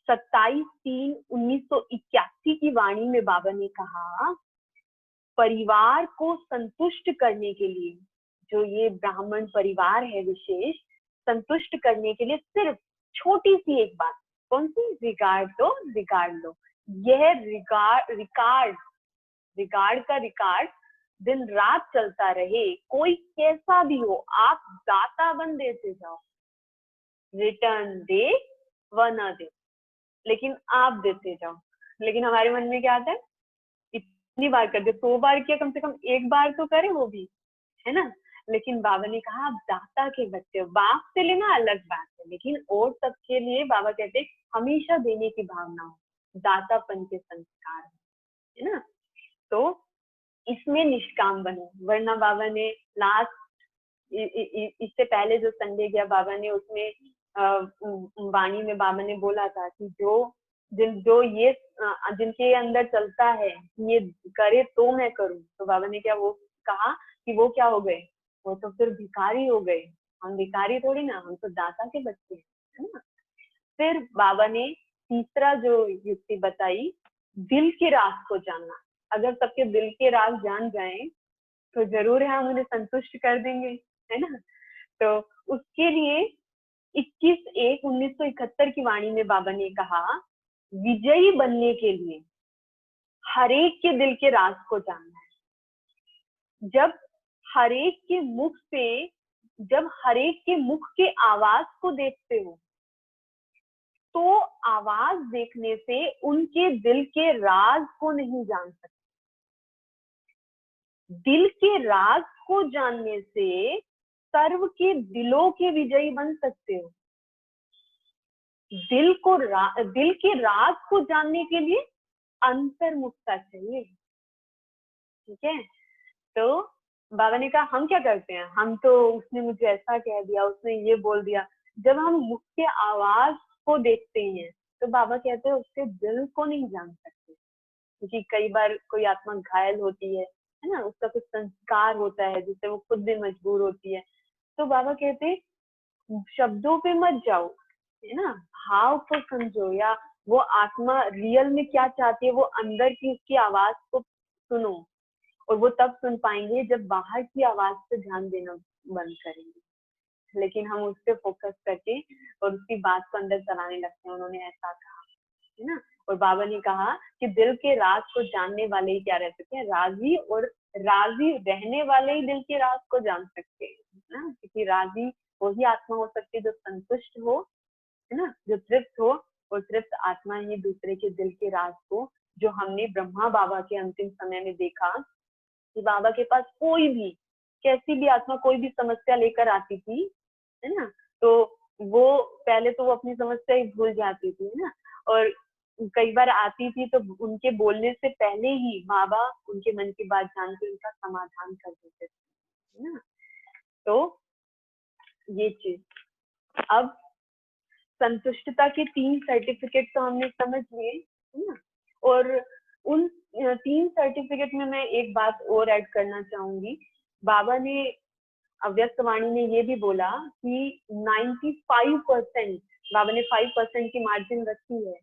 27/3/1981 की वाणी में बाबा ने कहा परिवार को संतुष्ट करने के लिए, जो ये ब्राह्मण परिवार है विशेष, संतुष्ट करने के लिए सिर्फ छोटी सी एक बात, कौन सी? रिगार्ड दो, रिगार्ड लो। यह रिगार्ड का रिकार्ड दिन रात चलता रहे, कोई कैसा भी हो, आप दाता बन देते जाओ, रिटर्न दे व न दे, लेकिन आप देते जाओ। लेकिन हमारे मन में क्या आता है, इतनी बार कर दे, 100 बार किया, कम से कम एक बार तो करे वो भी, है ना। लेकिन बाबा ने कहा आप दाता के बच्चे हो, बाप से लेना अलग बात है, लेकिन और सबके लिए बाबा कहते हमेशा देने की भावना हो, दातापन के संस्कार, है ना। तो इसमें निष्काम बनो, वरना बाबा ने लास्ट इससे पहले जो संडे गया बाबा ने उसमें वाणी में बाबा ने बोला था कि जो जो ये जिनके अंदर चलता है ये करे तो मैं करूं, तो बाबा ने क्या वो कहा कि वो क्या हो गए, वो तो फिर भिखारी हो गए। हम भिखारी थोड़ी ना, हम तो दाता के बच्चे हैं, है ना। फिर बाबा ने तीसरा जो युक्ति बताई, दिल के राज को जानना। अगर सबके दिल के राज जान जाएं तो जरूर है हम उन्हें संतुष्ट कर देंगे, है ना। तो उसके लिए 21/1/1971 की वाणी में बाबा ने कहा, विजयी बनने के लिए हरेक के दिल के राज को जानना है। जब हरेक के मुख के आवाज को देखते हो, तो आवाज देखने से उनके दिल के राज को नहीं जान सकते। दिल के राज को जानने से सर्व के दिलों के विजयी बन सकते हो। दिल के राज को जानने के लिए अंतर्मुखता चाहिए, ठीक है। तो बाबा ने कहा हम क्या करते हैं, हम तो उसने मुझे ऐसा कह दिया, उसने ये बोल दिया। जब हम मुख के आवाज को देखते हैं तो बाबा कहते हैं उसके दिल को नहीं जान सकते, क्योंकि कई बार कोई आत्मा घायल होती है ना, उसका कुछ संस्कार होता है जिससे वो खुद भी मजबूर होती है। तो बाबा कहते शब्दों पे मत जाओ, है ना, भाव को समझो, या वो आत्मा रियल में क्या चाहती है वो अंदर की उसकी आवाज को सुनो। और वो तब सुन पाएंगे जब बाहर की आवाज पे ध्यान देना बंद करेंगे। लेकिन हम उस पर फोकस करके और उसकी बात को अंदर चलाने लगते हैं। उन्होंने ऐसा कहा, है ना। और बाबा ने कहा कि दिल के राज को जानने वाले ही क्या रह सकते हैं, राजी, और राजी रहने वाले ही दिल के राज को जान सकते हैं, है ना। क्योंकि राजी वही आत्मा हो सकती है जो संतुष्ट हो, है ना, जो तृप्त हो। और तृप्त आत्मा ही दूसरे के दिल के राज को, जो हमने ब्रह्मा बाबा के अंतिम समय में देखा कि बाबा के पास कोई भी कैसी भी आत्मा कोई भी समस्या लेकर आती थी, है ना, तो वो पहले तो वो अपनी समस्या ही भूल जाती थी, है ना। और कई बार आती थी तो उनके बोलने से पहले ही बाबा उनके मन की बात जान के उनका समाधान कर देते थे, है ना। तो ये चीज, अब संतुष्टता के 3 सर्टिफिकेट तो हमने समझ लिए, है ना। और उन 3 सर्टिफिकेट में मैं एक बात और ऐड करना चाहूंगी। बाबा ने अव्यक्त वाणी में ये भी बोला कि 95%, बाबा ने 5% की मार्जिन रखी है,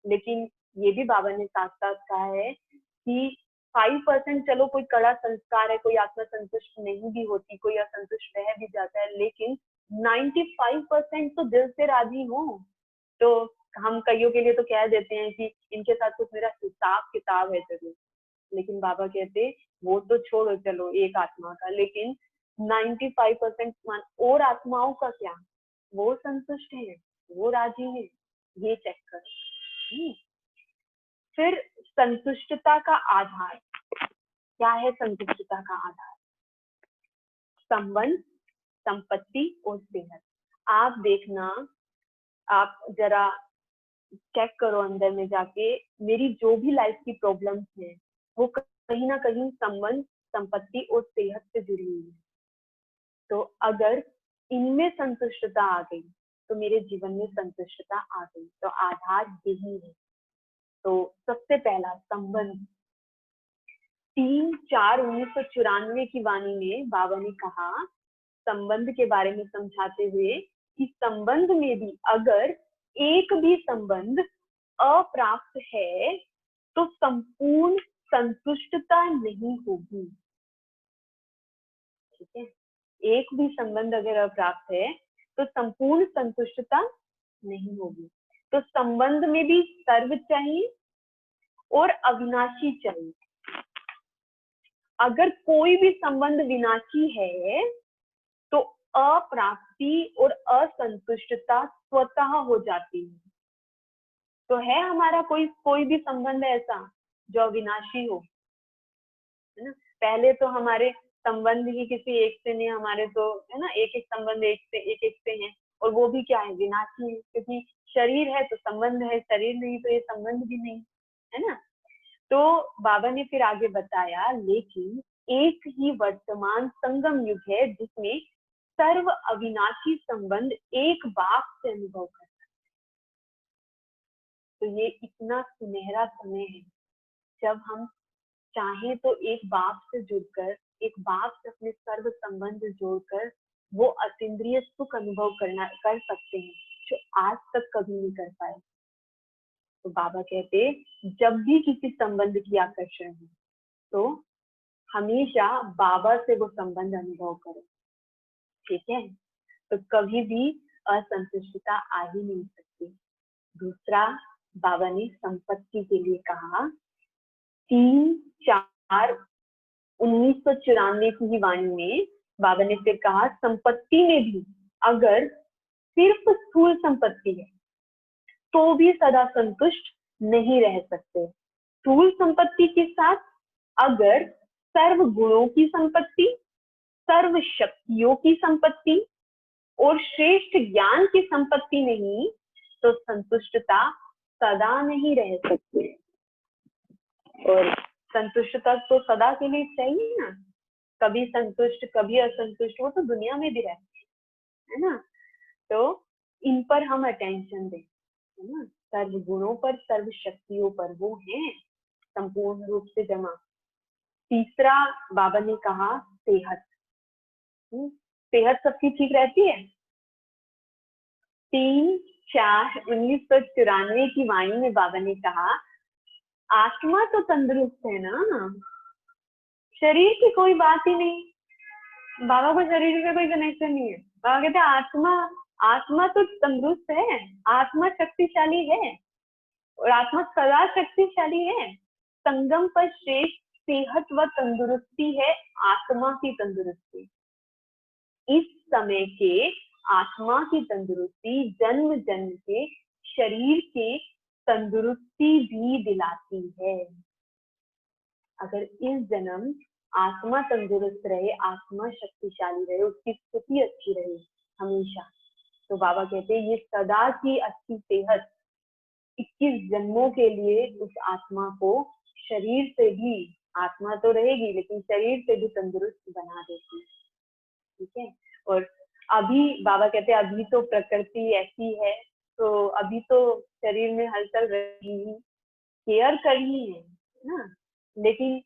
लेकिन ये भी बाबा ने साथ साथ कहा है कि 5% चलो कोई कड़ा संस्कार है, कोई आत्मा संतुष्ट नहीं भी होती, कोई असंतुष्ट रह भी जाता है, लेकिन 95% तो दिल से राजी हो। तो हम कईयों के लिए तो कह देते हैं कि इनके साथ कुछ मेरा हिसाब किताब है जरूर, लेकिन बाबा कहते वो तो छोड़ो चलो एक आत्मा का, लेकिन 95% और आत्माओं का क्या, वो संतुष्ट है, वो राजी है, ये चेक करो। फिर संतुष्टता का आधार क्या है। संतुष्टता का आधार संबंध, संपत्ति और सेहत। आप देखना, आप जरा चेक करो अंदर में जाके, मेरी जो भी लाइफ की प्रॉब्लम्स हैं वो कहीं ना कहीं संबंध, संपत्ति और सेहत से जुड़ी हुई है। तो अगर इनमें संतुष्टता आ गई तो मेरे जीवन में संतुष्टता आ गई। तो आधार यही है। तो सबसे पहला संबंध, 3/4/1994 की वाणी में बाबा ने कहा संबंध के बारे में समझाते हुए कि संबंध में भी अगर एक भी संबंध अप्राप्त है तो संपूर्ण संतुष्टता नहीं होगी, ठीक है। एक भी संबंध अगर अप्राप्त है तो संपूर्ण संतुष्टता नहीं होगी। तो संबंध में भी सर्व चाहिए और अविनाशी चाहिए। अगर कोई भी संबंध विनाशी है तो अप्राप्ति और असंतुष्टता स्वतः हो जाती है। तो है हमारा कोई भी संबंध ऐसा जो अविनाशी हो, है ना। पहले तो हमारे संबंध ही किसी एक से नहीं, हमारे तो है ना एक एक संबंध एक एक से हैं, और वो भी क्या है, विनाशी है। क्योंकि शरीर है तो संबंध है, शरीर नहीं तो ये संबंध भी नहीं, है ना। तो बाबा ने फिर आगे बताया, लेकिन एक ही वर्तमान संगम युग है जिसमें सर्व अविनाशी संबंध एक बाप से अनुभव करता है। तो ये इतना सुनहरा समय है जब हम चाहे तो एक बाप से जुड़कर, एक बाप से अपने सर्व संबंध जोड़कर वो अतीन्द्रिय सुख अनुभव कर सकते हैं जो आज तक कभी नहीं कर पाए। तो बाबा कहते जब भी किसी संबंध की आकर्षण हो तो हमेशा बाबा से वो संबंध अनुभव करो, ठीक है? तो कभी भी असंतुष्टता आ ही नहीं सकती। दूसरा, बाबा ने संपत्ति के लिए कहा 3/4/1994 की ही वाणी में बाबा ने फिर कहा संपत्ति में भी अगर सिर्फ स्थूल संपत्ति है तो भी सदा संतुष्ट नहीं रह सकते। स्थूल संपत्ति के साथ अगर सर्व गुणों की संपत्ति, सर्व शक्तियों की संपत्ति और श्रेष्ठ ज्ञान की संपत्ति नहीं तो संतुष्टता सदा नहीं रह सकती। और संतुष्टता तो सदा के लिए चाहिए ना, कभी संतुष्ट कभी असंतुष्ट, वो तो दुनिया में भी रहती है ना। तो इन पर हम अटेंशन दें, है ना, सर्व गुणों पर, सर्व शक्तियों पर, वो है संपूर्ण रूप से जमा। तीसरा, बाबा ने कहा सेहत। सेहत सबकी ठीक रहती है। 3/4/1994 की वाणी में बाबा ने कहा आत्मा तो तंदुरुस्त है ना, शरीर की कोई बात ही नहीं। बाबा को शरीर से कोई कनेक्शन नहीं है। बाबा कहते हैं आत्मा तो तंदुरुस्त है, आत्मा शक्तिशाली है और आत्मा सदा शक्तिशाली है। संगम पर श्रेष्ठ सेहत व तंदुरुस्ती है आत्मा की तंदुरुस्ती। इस समय के आत्मा की तंदुरुस्ती जन्म जन्म के शरीर के तंदुरुस्ती भी दिलाती है। अगर इस जन्म आत्मा तंदुरुस्त रहे, आत्मा शक्तिशाली रहे, उसकी स्थिति अच्छी रहे हमेशा, तो बाबा कहते हैं ये सदा की अच्छी सेहत 21 जन्मों के लिए उस आत्मा को शरीर से भी, आत्मा तो रहेगी लेकिन शरीर से भी तंदुरुस्त बना देती है, ठीक है। और अभी बाबा कहते हैं अभी तो प्रकृति ऐसी है तो अभी तो शरीर में हलचल रहेगी, केयर करनी है ना, लेकिन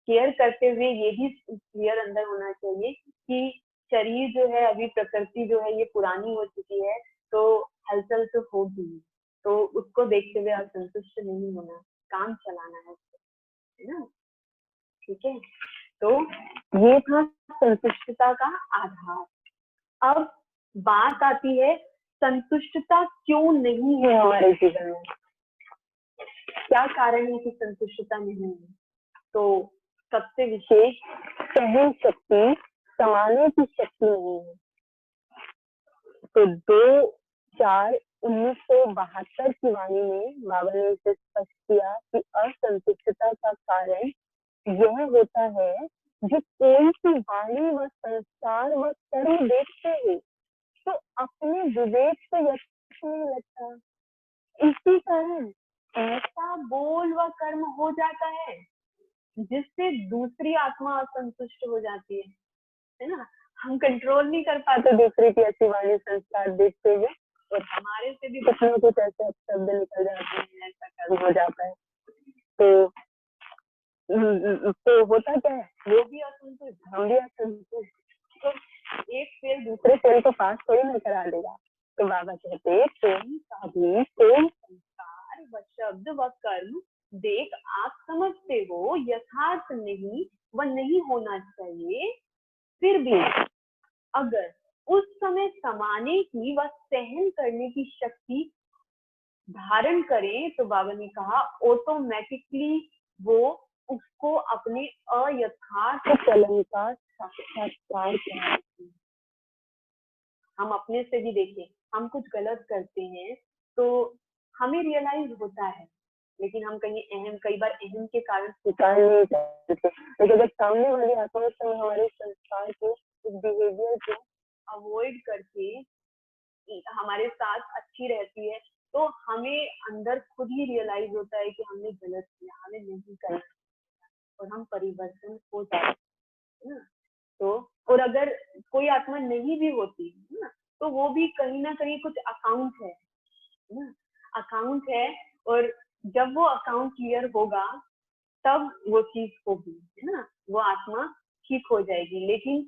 केयर करते हुए ये भी क्लियर अंदर होना चाहिए कि शरीर जो है, अभी प्रकृति जो है ये पुरानी हो चुकी है तो हलचल तो होगी, तो उसको देखते हुए असंतुष्ट नहीं होना, काम चलाना है उसको, है ना, ठीक है। तो ये था संतुष्टता का आधार। अब बात आती है संतुष्टता क्यों नहीं है हमारे जीवन में, क्या कारण है कि संतुष्टता नहीं है। तो सबसे विशेष सहन शक्ति, समाने की शक्ति नहीं है। तो 2/4/1972 की वाणी में बाबा ने इसे स्पष्ट किया कि असंतुष्टता का कारण यह होता है जो कोई सी वाणी व संस्कार व कर्म देखते हैं तो अपने विवेक से यथार्थ नहीं लगता। इसी कारण ऐसा बोल व कर्म हो जाता है जिससे दूसरी आत्मा असंतुष्ट हो जाती है ना। हम कंट्रोल नहीं कर पाते दूसरे की ऐसी वाणी संस्कार देखते हुए और हमारे से भी कुछ ना कुछ ऐसे शब्द निकल जाते हैं, ऐसा कर्म हो जाता है। तो होता क्या है, वो भी असंतुष्ट, हम भी असंतुष्ट, तो एक सेल दूसरे सेल को पास थोड़ी ना करा देगा। तो बाबा कहते तुम का भी कोई संस्कार व शब्द व कर्म देख आप समझते हो यथार्थ नहीं व नहीं होना चाहिए, फिर भी अगर उस समय समाने की व सहन करने की शक्ति धारण करें तो बाबा ने कहा ऑटोमेटिकली वो उसको अपने अयथार्थ चलन का साक्षात्कार कराती है। हम अपने से भी देखें, हम कुछ गलत करते हैं तो हमें रियलाइज होता है, लेकिन हम कई बार अहम के कारण स्वीकार नहीं करते। लेकिन जब सामने वाली आत्मा से हमारे संस्कार को, इस बिहेवियर को अवॉइड करके हमारे साथ अच्छी रहती है तो हमें अंदर खुद ही रियलाइज होता है कि हमने गलत किया, हमें नहीं करना और हम परिवर्तन हो जाते हैं ना। तो और अगर कोई आत्मा नहीं भी होती है ना तो वो भी कहीं ना कहीं कुछ अकाउंट है ना, अकाउंट है और जब वो अकाउंट क्लियर होगा तब वो चीज होगी, है ना, वो आत्मा ठीक हो जाएगी। लेकिन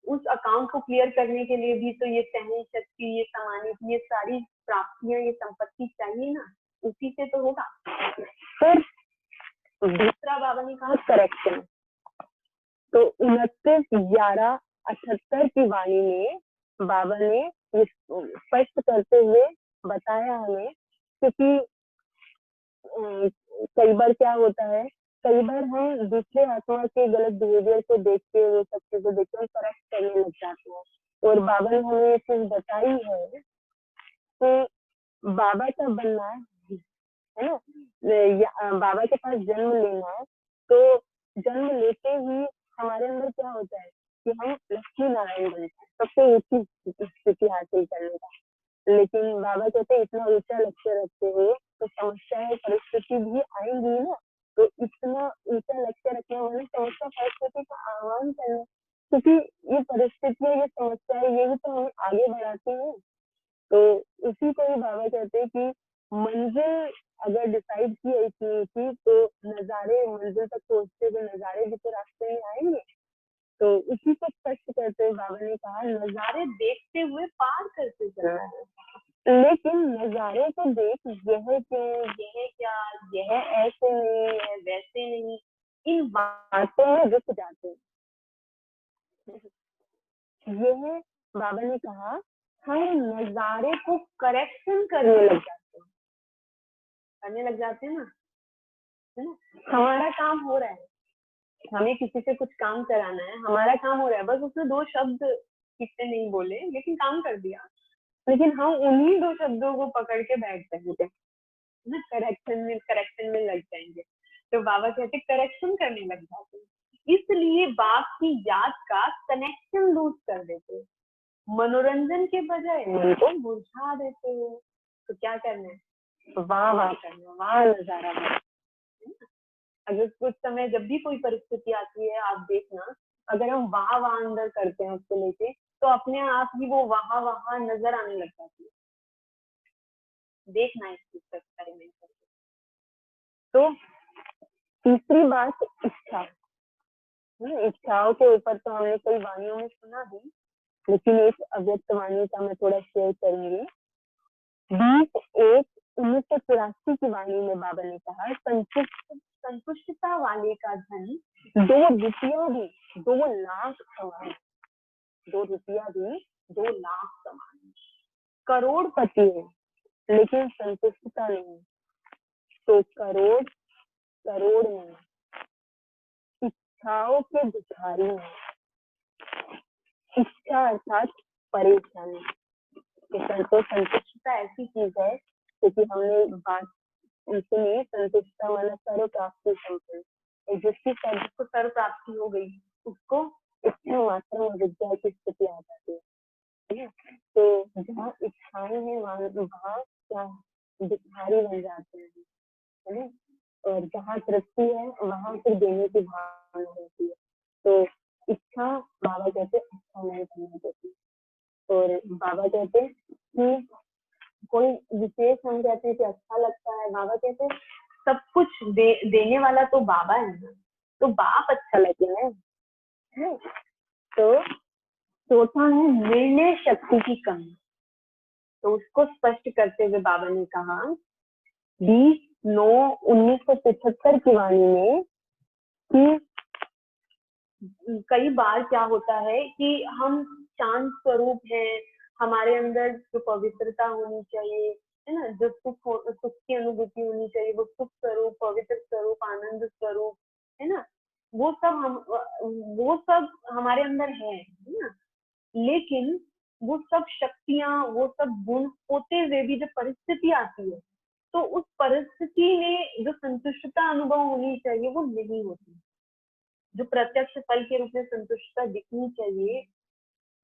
उस अकाउंट को क्लियर करने के लिए भी तो ये सहन शक्ति, ये समानित, ये सारी प्राप्तियां, ये संपत्ति चाहिए ना, उसी से तो होगा। फिर दूसरा बाबा ने कहा करेक्शन। तो 29/11/78 की वाणी में बाबा ने ये स्पष्ट करते हुए बताया हमें, क्योंकि कई बार क्या होता है, कई बार हम दूसरे आत्मा के गलत बिहेवियर को देख के, वो सब चीजें देख के करेक्ट करने लग जाते हैं। और बाबा ने हमें ये चीज बताई है कि बाबा का बनना है ना, बाबा के पास जन्म लेना है, तो जन्म लेते ही हमारे अंदर क्या होता है कि हम लक्ष्मी नारायण बनते हैं, सबसे ऊंची स्थिति हासिल करने का। लेकिन बाबा कहते हैं इतना ऊंचा लक्ष्य रखते हुए तो समस्याएं, परिस्थिति भी आएंगी ना, तो इतना ऊंचा लक्ष्य रखने वाले समस्या परिस्थिति का आह्वान करना, क्योंकि ये परिस्थितियां, ये समस्याएं, यही तो हमें आगे बढ़ाती हैं। तो उसी को ही बाबा कहते हैं कि मंजिल अगर डिसाइड की है थी तो नजारे, मंजिल तक पहुंचते हुए नजारे भी तो रास्ते में आएंगे। तो उसी को स्पष्ट करते हुए बाबा ने कहा नजारे देखते हुए पार करते चलना है, लेकिन नजारे को देख यह क्यों, यह क्या, यह ऐसे नहीं है, वैसे नहीं, इन बातों में रुक जाते हैं। यह बाबा ने कहा हम नजारे को करेक्शन करने लग जाते हैं ना, है ना। हमारा काम हो रहा है, हमें किसी से कुछ काम कराना है, हमारा काम हो रहा है, बस उसने 2 शब्द ठीक से नहीं बोले लेकिन काम कर दिया, लेकिन हम उन्हीं 2 शब्दों को पकड़ के बैठ जाएंगे ना, करेक्शन में लग जाएंगे। तो बाबा कहते करेक्शन करने लग जाते हैं, इसलिए बाप की याद का कनेक्शन लूज कर देते हैं, मनोरंजन के बजाय उनको बुझा देते हैं। तो क्या करना है, वाह वाह करना, वाह नजारा। अगर कुछ समय जब भी कोई परिस्थिति आती है, आप देखना, अगर हम वाह वाह अंदर करते हैं उसको लेके, तो अपने आप ही वो वहां वहां नजर आने लग जाती है। देखना इस चीज का एक्सपेरिमेंट करके। तो तीसरी बात इच्छा, इच्छाओं के ऊपर तो हमने कई वाणियों में सुना भी, लेकिन एक अव्यक्त वाणी का मैं थोड़ा शेयर करूंगी। 20/1/1984 की वाणी में बाबा ने कहा संतुष्टता वाले का धन 2 रुपया भी 2 लाख समान, 2 रुपया भी 2 लाख समान, करोड़पति है लेकिन संतुष्टता नहीं, तो करोड़ नहीं, इच्छाओं के भिखारी नहीं। इच्छा अर्थात परेशानी। संतुष्टता ऐसी चीज है, क्योंकि हमने बात सुनी, संतुष्टता वाला सर्व प्राप्ति संपन्न, जिसको सर्व प्राप्ति हो गई उसको इच्छा मात्र में विद्या की स्थिति आ जाती है। तो जहाँ इच्छाएं हैं वहाँ क्या भिखारी बन जाते हैं, है ना। और जहाँ तृप्ति है वहाँ फिर देने की भावना होती है। तो इच्छा बाबा कहते अच्छा नहीं करना देती, और बाबा कहते कि कोई विशेष, हम कहते हैं कि अच्छा लगता है, बाबा कहते हैं सब कुछ देने वाला तो बाबा है ना, तो बाप अच्छा लगे ना। तो चौथा है निर्णय शक्ति की कमी। तो उसको स्पष्ट करते हुए बाबा ने कहा 20/9/1975 की वाणी में कि कई बार क्या होता है कि हम शांत स्वरूप हैं, हमारे अंदर जो पवित्रता होनी चाहिए, है ना, जो सुख की अनुभूति होनी चाहिए, वो सुख स्वरूप, पवित्र स्वरूप, आनंद स्वरूप, है ना, वो सब हमारे अंदर है ना। लेकिन वो सब शक्तियां, वो सब गुण होते हुए भी जब परिस्थिति आती है, तो उस परिस्थिति में जो संतुष्टता अनुभव होनी चाहिए वो नहीं होती, जो प्रत्यक्ष फल के रूप में संतुष्टता दिखनी चाहिए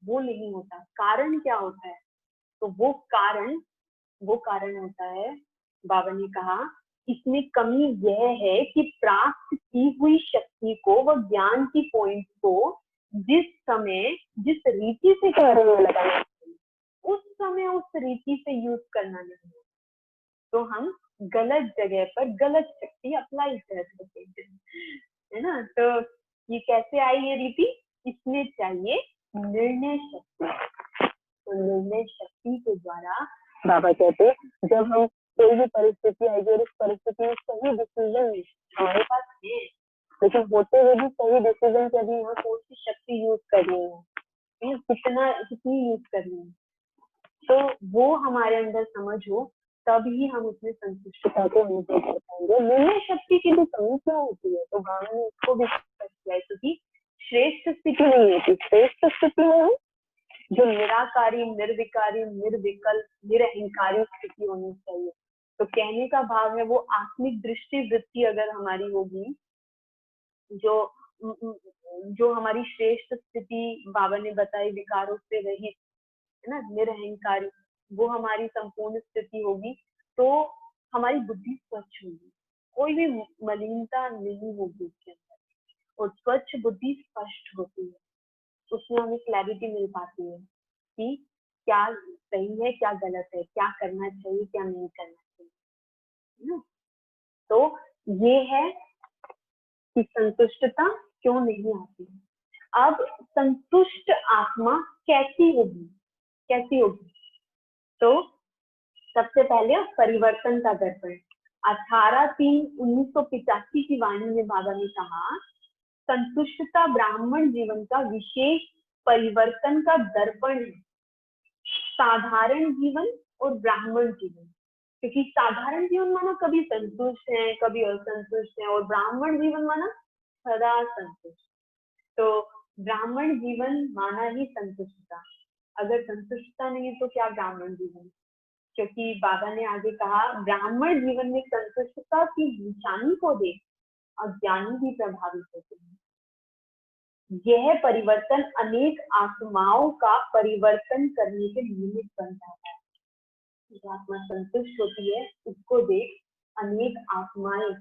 वो नहीं होता। कारण क्या होता है, तो वो कारण होता है, बाबा ने कहा इसमें कमी यह है कि प्राप्त की हुई शक्ति को, व ज्ञान की पॉइंट को जिस समय जिस रीति से कार्य में लगाना चाहिए, उस समय उस रीति से यूज करना नहीं है। तो हम गलत जगह पर गलत शक्ति अप्लाई कर सके, है ना। तो ये कैसे आई ये रीति, इसमें चाहिए निर्णय शक्ति। तो निर्णय शक्ति के द्वारा बाबा कहते जब हम कोई भी परिस्थिति आएगी और उस परिस्थिति में सही डिसीजन हमारे पास है, लेकिन होते हुए भी सही डिसीजन के अभी यहाँ कौन सी शक्ति यूज करनी है, कितनी यूज करनी है, तो वो हमारे अंदर समझ हो, तभी हम उसमें संतुष्टता को अनुभव कर पाएंगे। निर्णय शक्ति की भी कमी क्या होती है, तो बाबा ने इसको भी किया, क्योंकि श्रेष्ठ स्थिति नहीं होती। श्रेष्ठ स्थिति में हम जो निराकारी, निर्विकारी, निर्विकल्प, निरअहंकारी स्थिति होनी चाहिए। तो कहने का भाव है वो आत्मिक दृष्टि वृत्ति अगर हमारी होगी, जो हमारी श्रेष्ठ स्थिति बाबा ने बताई विकारों से रहित, है ना, निरअहंकारी, वो हमारी संपूर्ण स्थिति होगी, तो हमारी बुद्धि स्वच्छ होगी, कोई भी मलिनता नहीं होगी उसके अंदर, और स्वच्छ बुद्धि स्पष्ट होती है, उसमें हमें क्लैरिटी मिल पाती है कि क्या सही है, क्या गलत है, क्या करना चाहिए, क्या नहीं करना चाहिए। तो ये है कि संतुष्टता क्यों नहीं आती। अब संतुष्ट आत्मा कैसी होगी, तो सबसे पहले परिवर्तन का दर्पण। 18/3/1985 की वाणी में बाबा ने कहा, संतुष्टता ब्राह्मण जीवन का विशेष परिवर्तन का दर्पण है। साधारण जीवन और ब्राह्मण जीवन, क्योंकि साधारण जीवन माना कभी संतुष्ट है, कभी असंतुष्ट है, और ब्राह्मण जीवन माना सदा संतुष्ट। तो ब्राह्मण जीवन माना ही संतुष्टता, अगर संतुष्टता नहीं तो क्या ब्राह्मण जीवन, क्योंकि बाबा ने आगे कहा, ब्राह्मण जीवन में संतुष्टता की निशानी को देख अज्ञानी भी प्रभावित होते हैं। यह परिवर्तन अनेक आत्माओं का परिवर्तन करने के निमित्त बन जाता है। जो आत्मा संतुष्ट होती है उसको देख अनेक आत्माएं,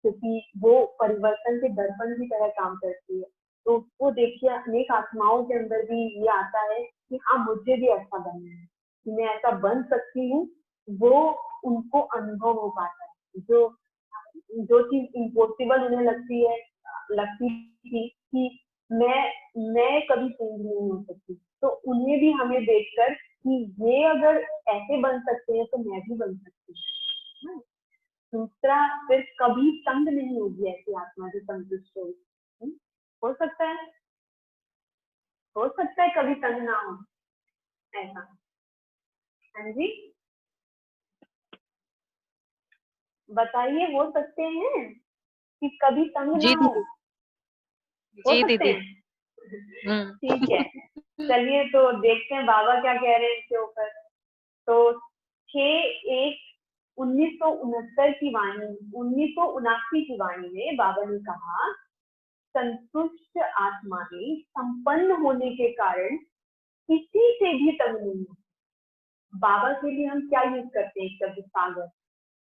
क्योंकि वो परिवर्तन के दर्पण की तरह काम करती है, तो उसको देखिए अनेक आत्माओं के अंदर भी ये आता है कि हाँ मुझे भी ऐसा बनना है, कि मैं ऐसा बन सकती हूँ, वो उनको अनुभव हो पाता है। जो चीज इम्पॉसिबल उन्हें लगती थी कि मैं कभी चेंज नहीं हो सकती, तो उन्हें भी हमें देखकर कि ये अगर ऐसे बन सकते हैं तो मैं भी बन सकती हूँ। दूसरा, फिर कभी तंग नहीं होगी ऐसी आत्मा जो संतुष्ट हो। हो सकता है कभी तंग ना हो ऐसा। हाँ जी बताइए, हो सकते हैं कि कभी तंग ना हो, हो सकते हैं। ठीक है, चलिए तो देखते हैं बाबा क्या कह रहे हैं इसके ऊपर। तो 6/1/1969 की वाणी, 1979 की वाणी में बाबा ने कहा, संतुष्ट आत्माएं संपन्न होने के कारण किसी से भी तंग नहीं हो। बाबा के लिए हम क्या यूज करते हैं, शब्द सागर,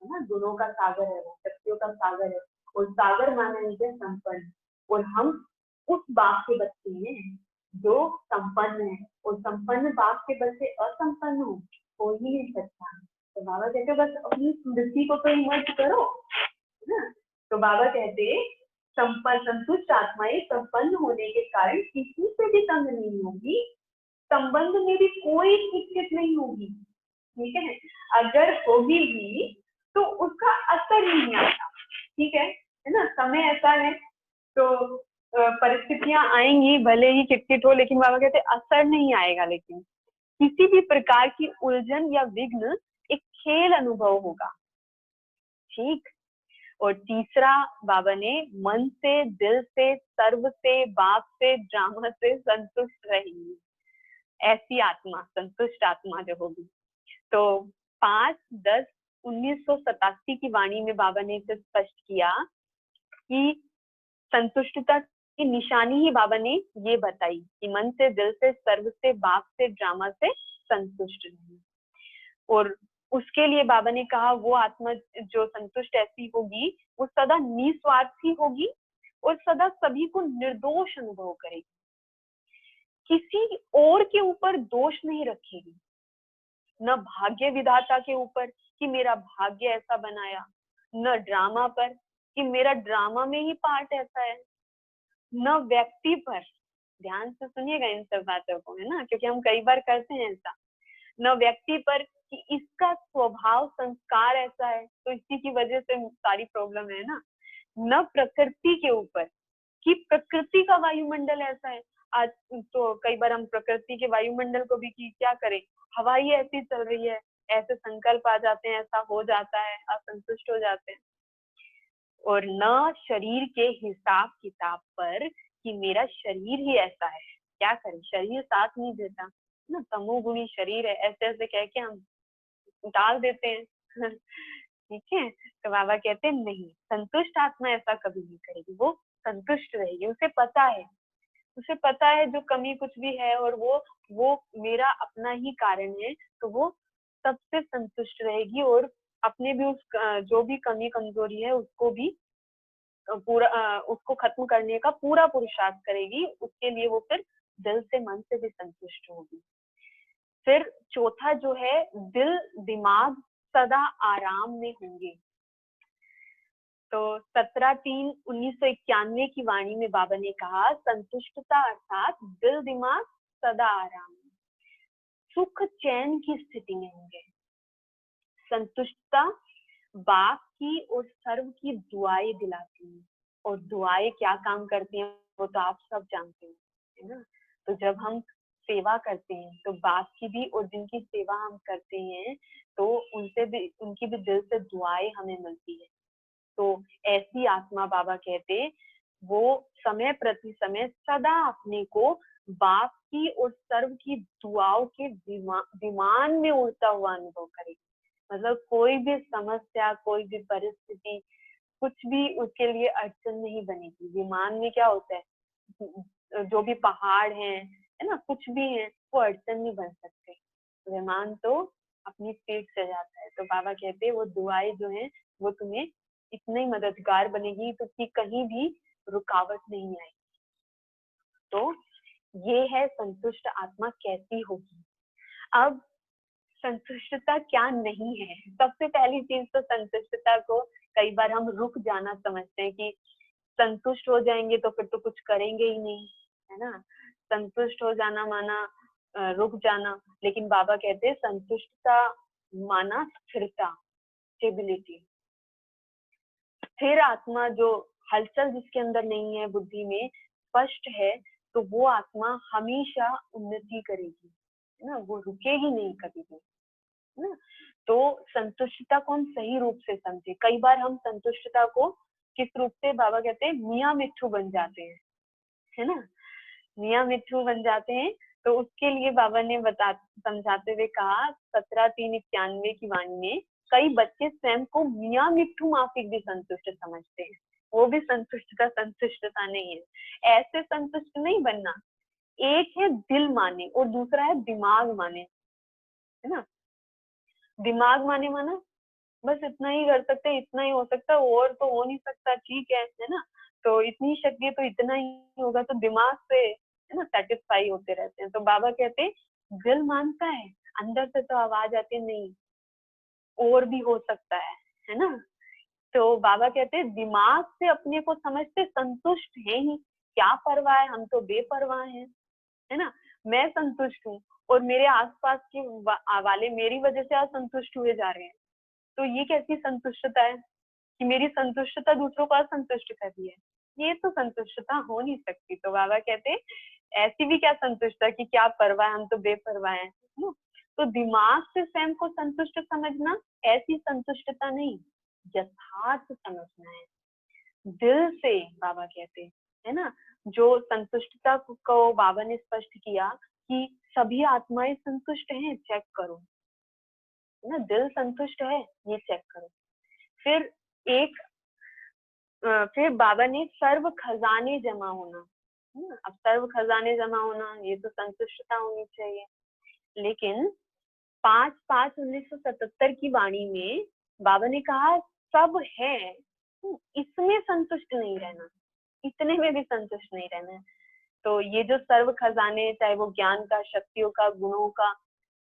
है ना, गुणों का सागर है, वो शक्तियों का सागर है, और सागर माना है संपन्न, और हम उस बाप के बच्चे हैं जो संपन्न है, और संपन्न बाप के बच्चे असंपन्न हो ही नहीं सकता। तो बाबा कहते बस अपनी स्मृति को तो इमर्ज करो, है ना। तो बाबा कहते संतुष्ट आत्माएं संपन्न होने के कारण किसी से भी तंग नहीं होगी, संबंध में भी कोई दिक्कत नहीं होगी, ठीक है। अगर होगी भी तो उसका असर नहीं आता, ठीक है ना। समय ऐसा है तो परिस्थितियां आएंगी, भले ही किटकिट हो, लेकिन बाबा कहते असर नहीं आएगा, लेकिन किसी भी प्रकार की उलझन या विघ्न एक खेल अनुभव होगा, ठीक। और तीसरा, बाबा ने मन से, दिल से, सर्व से, बाप से, ड्रामा से संतुष्ट रहेंगी, ऐसी आत्मा, संतुष्ट आत्मा जो होगी। तो 5/10/1987 की वाणी में बाबा ने इसे स्पष्ट किया कि संतुष्टता की निशानी ही बाबा ने ये बताई कि मन से, दिल से, सर्व से, बाप से, ड्रामा से संतुष्ट रहें। और उसके लिए बाबा ने कहा वो आत्मा जो संतुष्ट ऐसी होगी वो सदा निस्वार्थी होगी और सदा सभी को निर्दोष अनुभव करेगी, किसी और के ऊपर दोष नहीं रखेगी, न भाग्य विधाता के ऊपर कि मेरा भाग्य ऐसा बनाया, न ड्रामा पर कि मेरा ड्रामा में ही पार्ट ऐसा है, न व्यक्ति पर, ध्यान से सुनिएगा इन सब बातों को, है ना, क्योंकि हम कई बार करते हैं ऐसा, न व्यक्ति पर कि इसका स्वभाव संस्कार ऐसा है तो इसी की वजह से सारी प्रॉब्लम है ना, न प्रकृति के ऊपर कि प्रकृति का वायुमंडल ऐसा है। आज तो कई बार हम प्रकृति के वायुमंडल को भी कि क्या करें, हवा ही ऐसी चल रही है, ऐसे संकल्प आ जाते हैं, ऐसा हो जाता है, असंतुष्ट हो जाते हैं। और न शरीर के हिसाब किताब पर कि मेरा शरीर ही ऐसा है, क्या करें, शरीर साथ नहीं देता ना, तमोगुणी शरीर है, ऐसे ऐसे कह के हम डाल देते हैं। ठीक है, तो बाबा कहते हैं नहीं, संतुष्ट आत्मा ऐसा कभी नहीं करेगी, वो संतुष्ट रहेगी, उसे पता है जो कमी कुछ भी है और वो मेरा अपना ही कारण है, तो वो सबसे संतुष्ट रहेगी और अपने भी उस जो भी कमी कमजोरी है उसको भी उसको खत्म करने का पूरा पुरुषार्थ करेगी, उसके लिए वो फिर दिल से मन से भी संतुष्ट होगी। फिर चौथा जो है, दिल दिमाग सदा आराम में होंगे। तो 17/3/1991 की वाणी में बाबा ने कहा, संतुष्टता अर्थात दिल दिमाग सदा आराम में, सुख चैन की स्थिति में होंगे। संतुष्टता बाप की और सर्व की दुआएं दिलाती है, और दुआएं क्या काम करती हैं वो तो आप सब जानते हैं, है ना। तो जब हम सेवा करते हैं तो बाप की भी और जिनकी सेवा हम करते हैं तो उनसे भी, उनकी भी दिल से दुआएं हमें मिलती है। तो ऐसी आत्मा बाबा कहते, वो समय प्रति समय सदा अपने को बाप की और सर्व की दुआओं के विमान में उड़ता हुआ अनुभव करेगी। मतलब कोई भी समस्या, कोई भी परिस्थिति, कुछ भी उसके लिए अड़चन नहीं बनेगी। विमान में क्या होता है, जो भी पहाड़ है ना, कुछ भी है, वो अड़चन नहीं बन सकते, विमान तो अपनी स्पीड से जाता है। तो बाबा कहते हैं वो दुआएं जो है वो तुम्हें इतनी मददगार बनेगी तो कि कहीं भी रुकावट नहीं आएगी। तो ये है संतुष्ट आत्मा कैसी होगी। अब संतुष्टता क्या नहीं है, सबसे पहली चीज तो संतुष्टता को कई बार हम रुक जाना समझते हैं कि संतुष्ट हो जाएंगे तो फिर तो कुछ करेंगे ही नहीं, है ना। संतुष्ट हो जाना माना रुक जाना, लेकिन बाबा कहते हैं संतुष्टता माना स्थिरता, स्टेबिलिटी। स्थिर आत्मा जो हलचल जिसके अंदर नहीं है, बुद्धि में स्पष्ट है, तो वो आत्मा हमेशा उन्नति करेगी, है ना, वो रुकेगी नहीं कभी भी, है ना। तो संतुष्टता को हम सही रूप से समझे। कई बार हम संतुष्टता को किस रूप से, बाबा कहते हैं मियाँ मिट्ठू बन जाते हैं, है ना, मियाँ मिट्ठू बन जाते हैं। तो उसके लिए बाबा ने समझाते हुए कहा 17/3/91 की वाणी में, कई बच्चे स्वयं को मियाँ मिट्ठू माफिक भी संतुष्ट समझते हैं, वो भी संतुष्टता नहीं है। ऐसे संतुष्ट नहीं बनना। एक है दिल माने और दूसरा है दिमाग माने, है ना। दिमाग माने माना बस इतना ही कर सकते, इतना ही हो सकता, और तो हो नहीं सकता, ठीक है ना। तो इतनी शक्ति है तो इतना ही होगा, तो दिमाग से, है ना, सेटिस्फाई होते रहते हैं। तो बाबा कहते हैं दिल मानता है, अंदर से तो आवाज आती है नहीं, और भी हो सकता है ना। तो बाबा कहते हैं दिमाग से अपने को समझते संतुष्ट है ही, क्या परवाह है, हम तो बेपरवाह हैं, है ना। मैं संतुष्ट हूँ और मेरे आसपास के वाले मेरी वजह से असंतुष्ट हुए जा रहे हैं, तो ये कैसी संतुष्टता है कि मेरी संतुष्टता दूसरों को असंतुष्ट कर रही है, ये तो संतुष्टता हो नहीं सकती। तो बाबा कहते ऐसी भी क्या संतुष्टता कि क्या परवाह, हम तो बेपरवाह हैं, तो दिमाग से स्वयं को संतुष्ट समझना ऐसी संतुष्टता नहीं, यथार्थ समझना है दिल से। बाबा कहते है ना, जो संतुष्टता को बाबा ने स्पष्ट किया कि सभी आत्माएं संतुष्ट हैं, चेक करो, है ना, दिल संतुष्ट है, ये चेक करो। फिर फिर बाबा ने सर्व खजाने जमा होना, अब सर्व खजाने जमा होना ये तो संतुष्टता होनी चाहिए। लेकिन 5/5/1977 की वाणी में बाबा ने कहा सब है, इसमें संतुष्ट नहीं रहना, इतने में भी संतुष्ट नहीं रहना है। तो ये जो सर्व खजाने, चाहे वो ज्ञान का, शक्तियों का, गुणों का,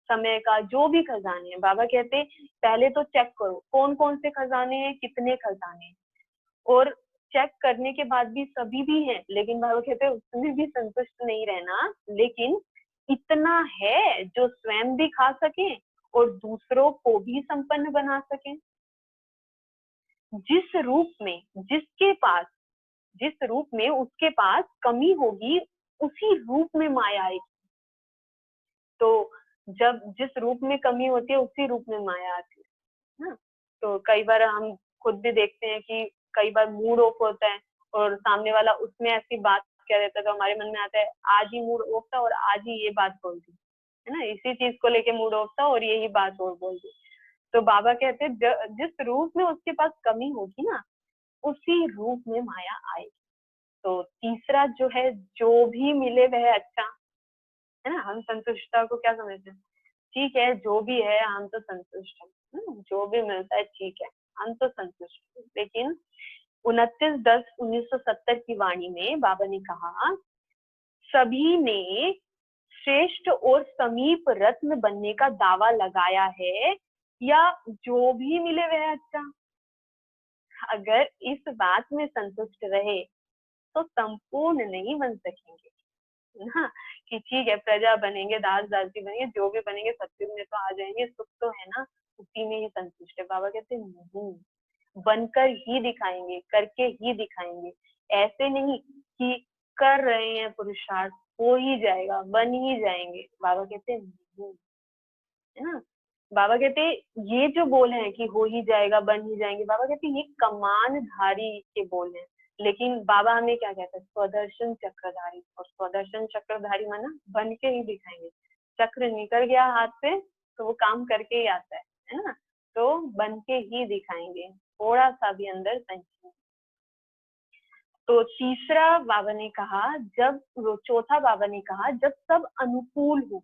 समय का, जो भी खजाने हैं, बाबा कहते पहले तो चेक करो कौन कौन से खजाने हैं, कितने खजाने हैं। और चेक करने के बाद भी सभी भी हैं, लेकिन बाबा कहते हैं उसमें भी संतुष्ट नहीं रहना, लेकिन इतना है जो स्वयं भी खा सके और दूसरों को भी संपन्न बना सके। जिस रूप में उसके पास कमी होगी, उसी रूप में माया आएगी। तो जब जिस रूप में कमी होती है, उसी रूप में माया आती है ना। तो कई बार हम खुद भी देखते हैं कि कई बार मूड ऑफ होता है और सामने वाला उसमें ऐसी बात कह देता है, तो हमारे मन में आता है आज ही मूड ऑफ था और आज ही ये बात बोल दी, है ना, इसी चीज को लेके मूड ऑफ था और यही बात और बोल दी। तो बाबा कहते हैं जिस रूप में उसके पास कमी होगी ना, उसी रूप में माया आएगी। तो तीसरा जो है, जो भी मिले वह अच्छा, है ना। हम संतुष्टता को क्या समझते हैं, ठीक है जो भी है हम तो संतुष्ट हैं, जो भी मिलता है ठीक है, हम तो संतुष्ट हैं। लेकिन 29/10/1970 की वाणी में बाबा ने कहा, सभी ने श्रेष्ठ और समीप रत्न बनने का दावा लगाया है, या जो भी मिले वह अच्छा। अगर इस बात में संतुष्ट रहे तो संपूर्ण नहीं बन सकेंगे ना, कि ठीक है प्रजा बनेंगे, दास दासी बनेंगे, जो भी बनेंगे सत्युग में तो आ जाएंगे, सुख तो है ना, उसी में ही संतुष्ट है। बाबा कहते हैं नहीं, बनकर ही दिखाएंगे, करके ही दिखाएंगे। ऐसे नहीं कि कर रहे हैं पुरुषार्थ, हो ही जाएगा, बन ही जाएंगे। बाबा कहते हैं नहीं, है ना। बाबा कहते ये जो बोल है कि हो ही जाएगा, बन ही जाएंगे, बाबा कहते ये कमानधारी के बोल हैं। लेकिन बाबा हमें क्या कहते हैं, स्वदर्शन चक्रधारी। और स्वदर्शन चक्रधारी माना बन के ही दिखाएंगे। चक्र निकल गया हाथ से तो वो काम करके ही आता है ना। तो बन के ही दिखाएंगे, थोड़ा सा भी अंदर संशय। तो तीसरा बाबा ने कहा, चौथा बाबा ने कहा जब सब अनुकूल हो।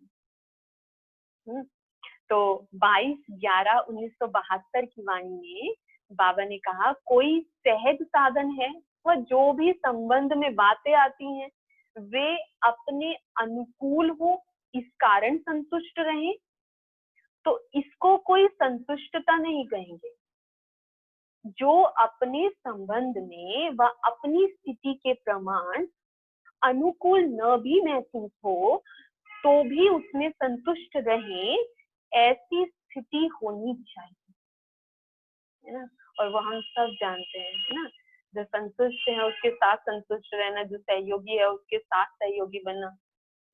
तो 22/11/1972 की वाणी में बाबा ने कहा, कोई सहज साधन है, वह जो भी संबंध में बातें आती हैं वे अपने अनुकूल हो, इस कारण संतुष्ट रहें, तो इसको कोई संतुष्टता नहीं कहेंगे। जो अपने संबंध में व अपनी स्थिति के प्रमाण अनुकूल न भी महसूस हो तो भी उसमें संतुष्ट रहे, ऐसी स्थिति होनी चाहिए, है ना। और वो हम सब जानते हैं, है ना। जो संतुष्ट है उसके साथ संतुष्ट रहना, जो सहयोगी है उसके साथ सहयोगी बनना,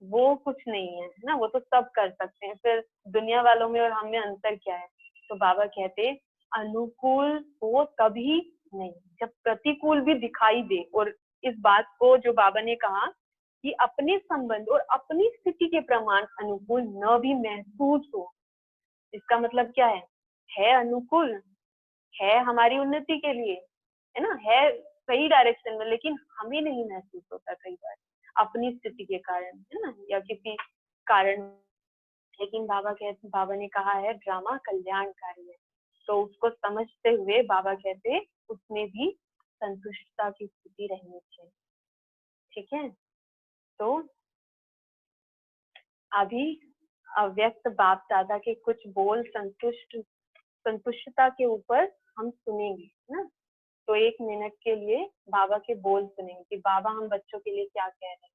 वो कुछ नहीं है ना, वो तो सब कर सकते हैं। फिर दुनिया वालों में और हम में अंतर क्या है। तो बाबा कहते अनुकूल हो तभी नहीं, जब प्रतिकूल भी दिखाई दे। और इस बात को जो बाबा ने कहा कि अपने संबंध और अपनी स्थिति के प्रमाण अनुकूल न भी महसूस हो, इसका मतलब क्या है अनुकूल, है हमारी उन्नति के लिए, है ना, है सही डायरेक्शन में, लेकिन हमें नहीं महसूस होता कई बार अपनी स्थिति के कारण, है ना, या किसी कारण। लेकिन बाबा ने कहा है ड्रामा कल्याणकारी है, तो उसको समझते हुए बाबा कहते उसमें भी संतुष्टता की स्थिति रहनी चाहिए। ठीक है, तो अभी अव्यक्त बाप दादा के कुछ बोल संतुष्टता के ऊपर हम सुनेंगे ना। तो 1 मिनट के लिए बाबा के बोल सुनेंगे कि बाबा हम बच्चों के लिए क्या कह रहे हैं।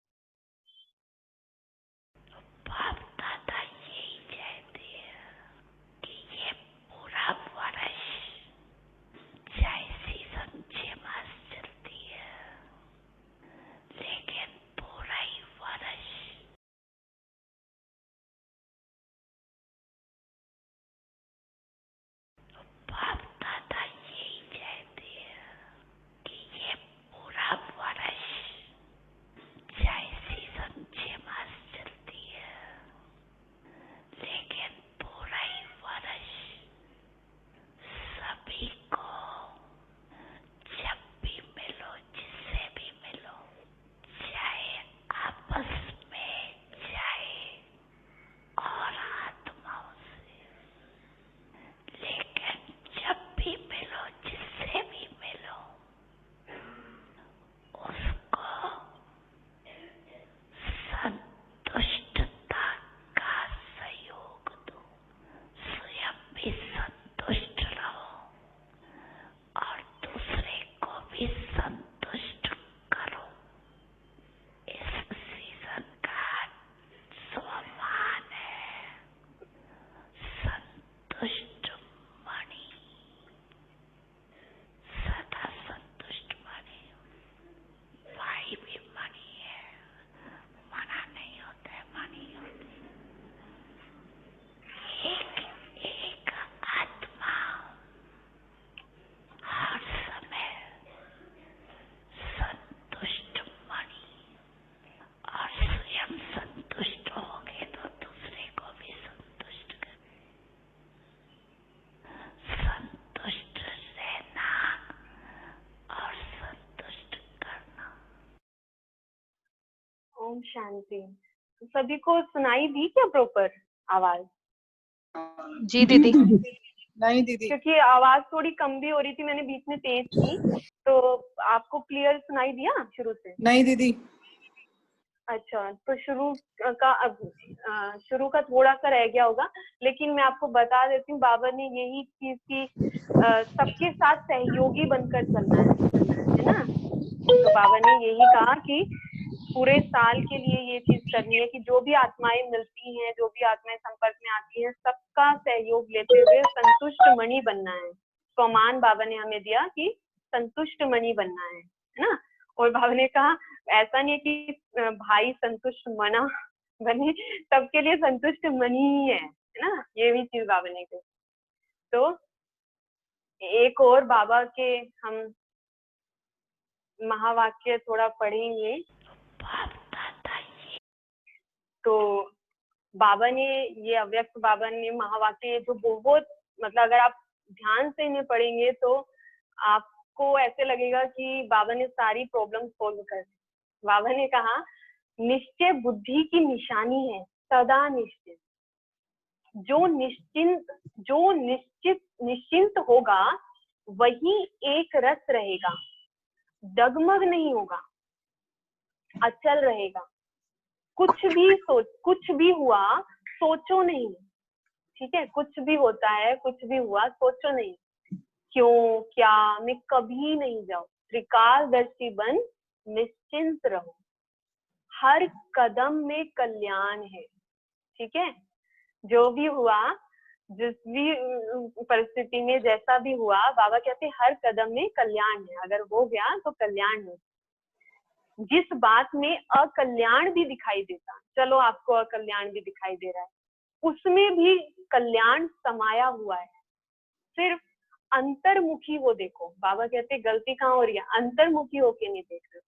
बाप दादा यही कहते हैं कि ये पूरा वर्ष जैसी संचय मास चलती है, लेकिन पूरा ही वर्ष बाप दादा यही कहते हैं कि ये पूरा वर्ष जैसी संचय मास चलती है, शांति। सभी को सुनाई दी क्या प्रॉपर आवाज? जी दीदी। नहीं दीदी। क्योंकि आवाज थोड़ी कम भी हो रही थी, मैंने बीच में तेज की, तो आपको क्लियर सुनाई दिया शुरू से? नहीं दीदी। अच्छा, तो शुरू का थोड़ा सा रह गया होगा, लेकिन मैं आपको बता देती हूँ, बाबा ने यही चीज की सबके साथ सहयोगी बनकर चलना है ना। तो बाबा ने यही कहा कि पूरे साल के लिए ये चीज करनी है कि जो भी आत्माएं मिलती हैं, जो भी आत्माएं संपर्क में आती हैं, सबका सहयोग लेते हुए संतुष्ट मणि बनना है। कमान बाबा ने हमें दिया कि संतुष्ट मणि बनना है ना। और बाबा ने कहा ऐसा नहीं है कि भाई संतुष्ट मना बने, सबके लिए संतुष्ट मणि ही है ना। ये भी चीज बाबा ने कही। तो एक और बाबा के हम महावाक्य थोड़ा पढ़ेंगे। तो बाबा ने ये अव्यक्त बाबा ने महावाक्य जो बहुत मतलब अगर आप ध्यान से इन्हें पढ़ेंगे तो आपको ऐसे लगेगा कि बाबा ने सारी प्रॉब्लम सोल्व कर दी। बाबा ने कहा निश्चय बुद्धि की निशानी है, सदा निश्चित। जो निश्चिंत होगा वही एक रस रहेगा, डगमग नहीं होगा, अचल रहेगा। कुछ भी हुआ सोचो नहीं, ठीक है? कुछ भी होता है, कुछ भी हुआ सोचो नहीं, क्यों क्या में कभी नहीं जाओ। त्रिकालदर्शी बन निश्चिंत रहो, हर कदम में कल्याण है, ठीक है? जो भी हुआ, जिस भी परिस्थिति में जैसा भी हुआ, बाबा कहते हैं हर कदम में कल्याण है। अगर हो गया तो कल्याण है। जिस बात में अकल्याण भी दिखाई देता, चलो आपको अकल्याण भी दिखाई दे रहा है, उसमें भी कल्याण समाया हुआ है। सिर्फ अंतर्मुखी हो देखो। बाबा कहते गलती कहाँ हो रही है? अंतर्मुखी होके नहीं देख रहे।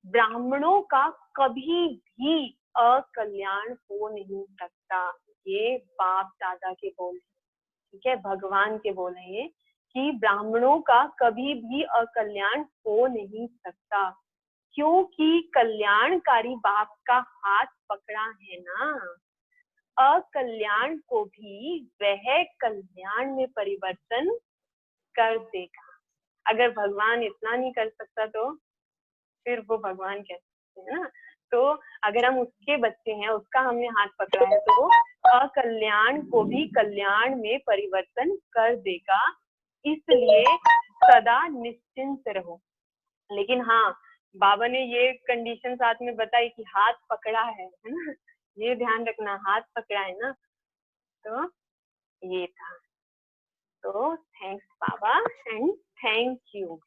ब्राह्मणों का कभी भी अकल्याण हो नहीं सकता। ये बाप दादा के बोल है, ठीक है? भगवान के बोल है ये कि ब्राह्मणों का कभी भी अकल्याण हो नहीं सकता, क्योंकि कल्याणकारी बाप का हाथ पकड़ा है ना। अकल्याण को भी वह कल्याण में परिवर्तन कर देगा। अगर भगवान इतना नहीं कर सकता तो फिर वो भगवान कह सकते हैं ना। तो अगर हम उसके बच्चे हैं, उसका हमने हाथ पकड़ा है, तो वो अकल्याण को भी कल्याण में परिवर्तन कर देगा। इसलिए सदा निश्चिंत रहो। लेकिन हाँ, बाबा ने ये कंडीशन साथ में बताई कि हाथ पकड़ा है ना। ये ध्यान रखना, हाथ पकड़ा है ना। तो ये था। तो thanks Baba and thank you.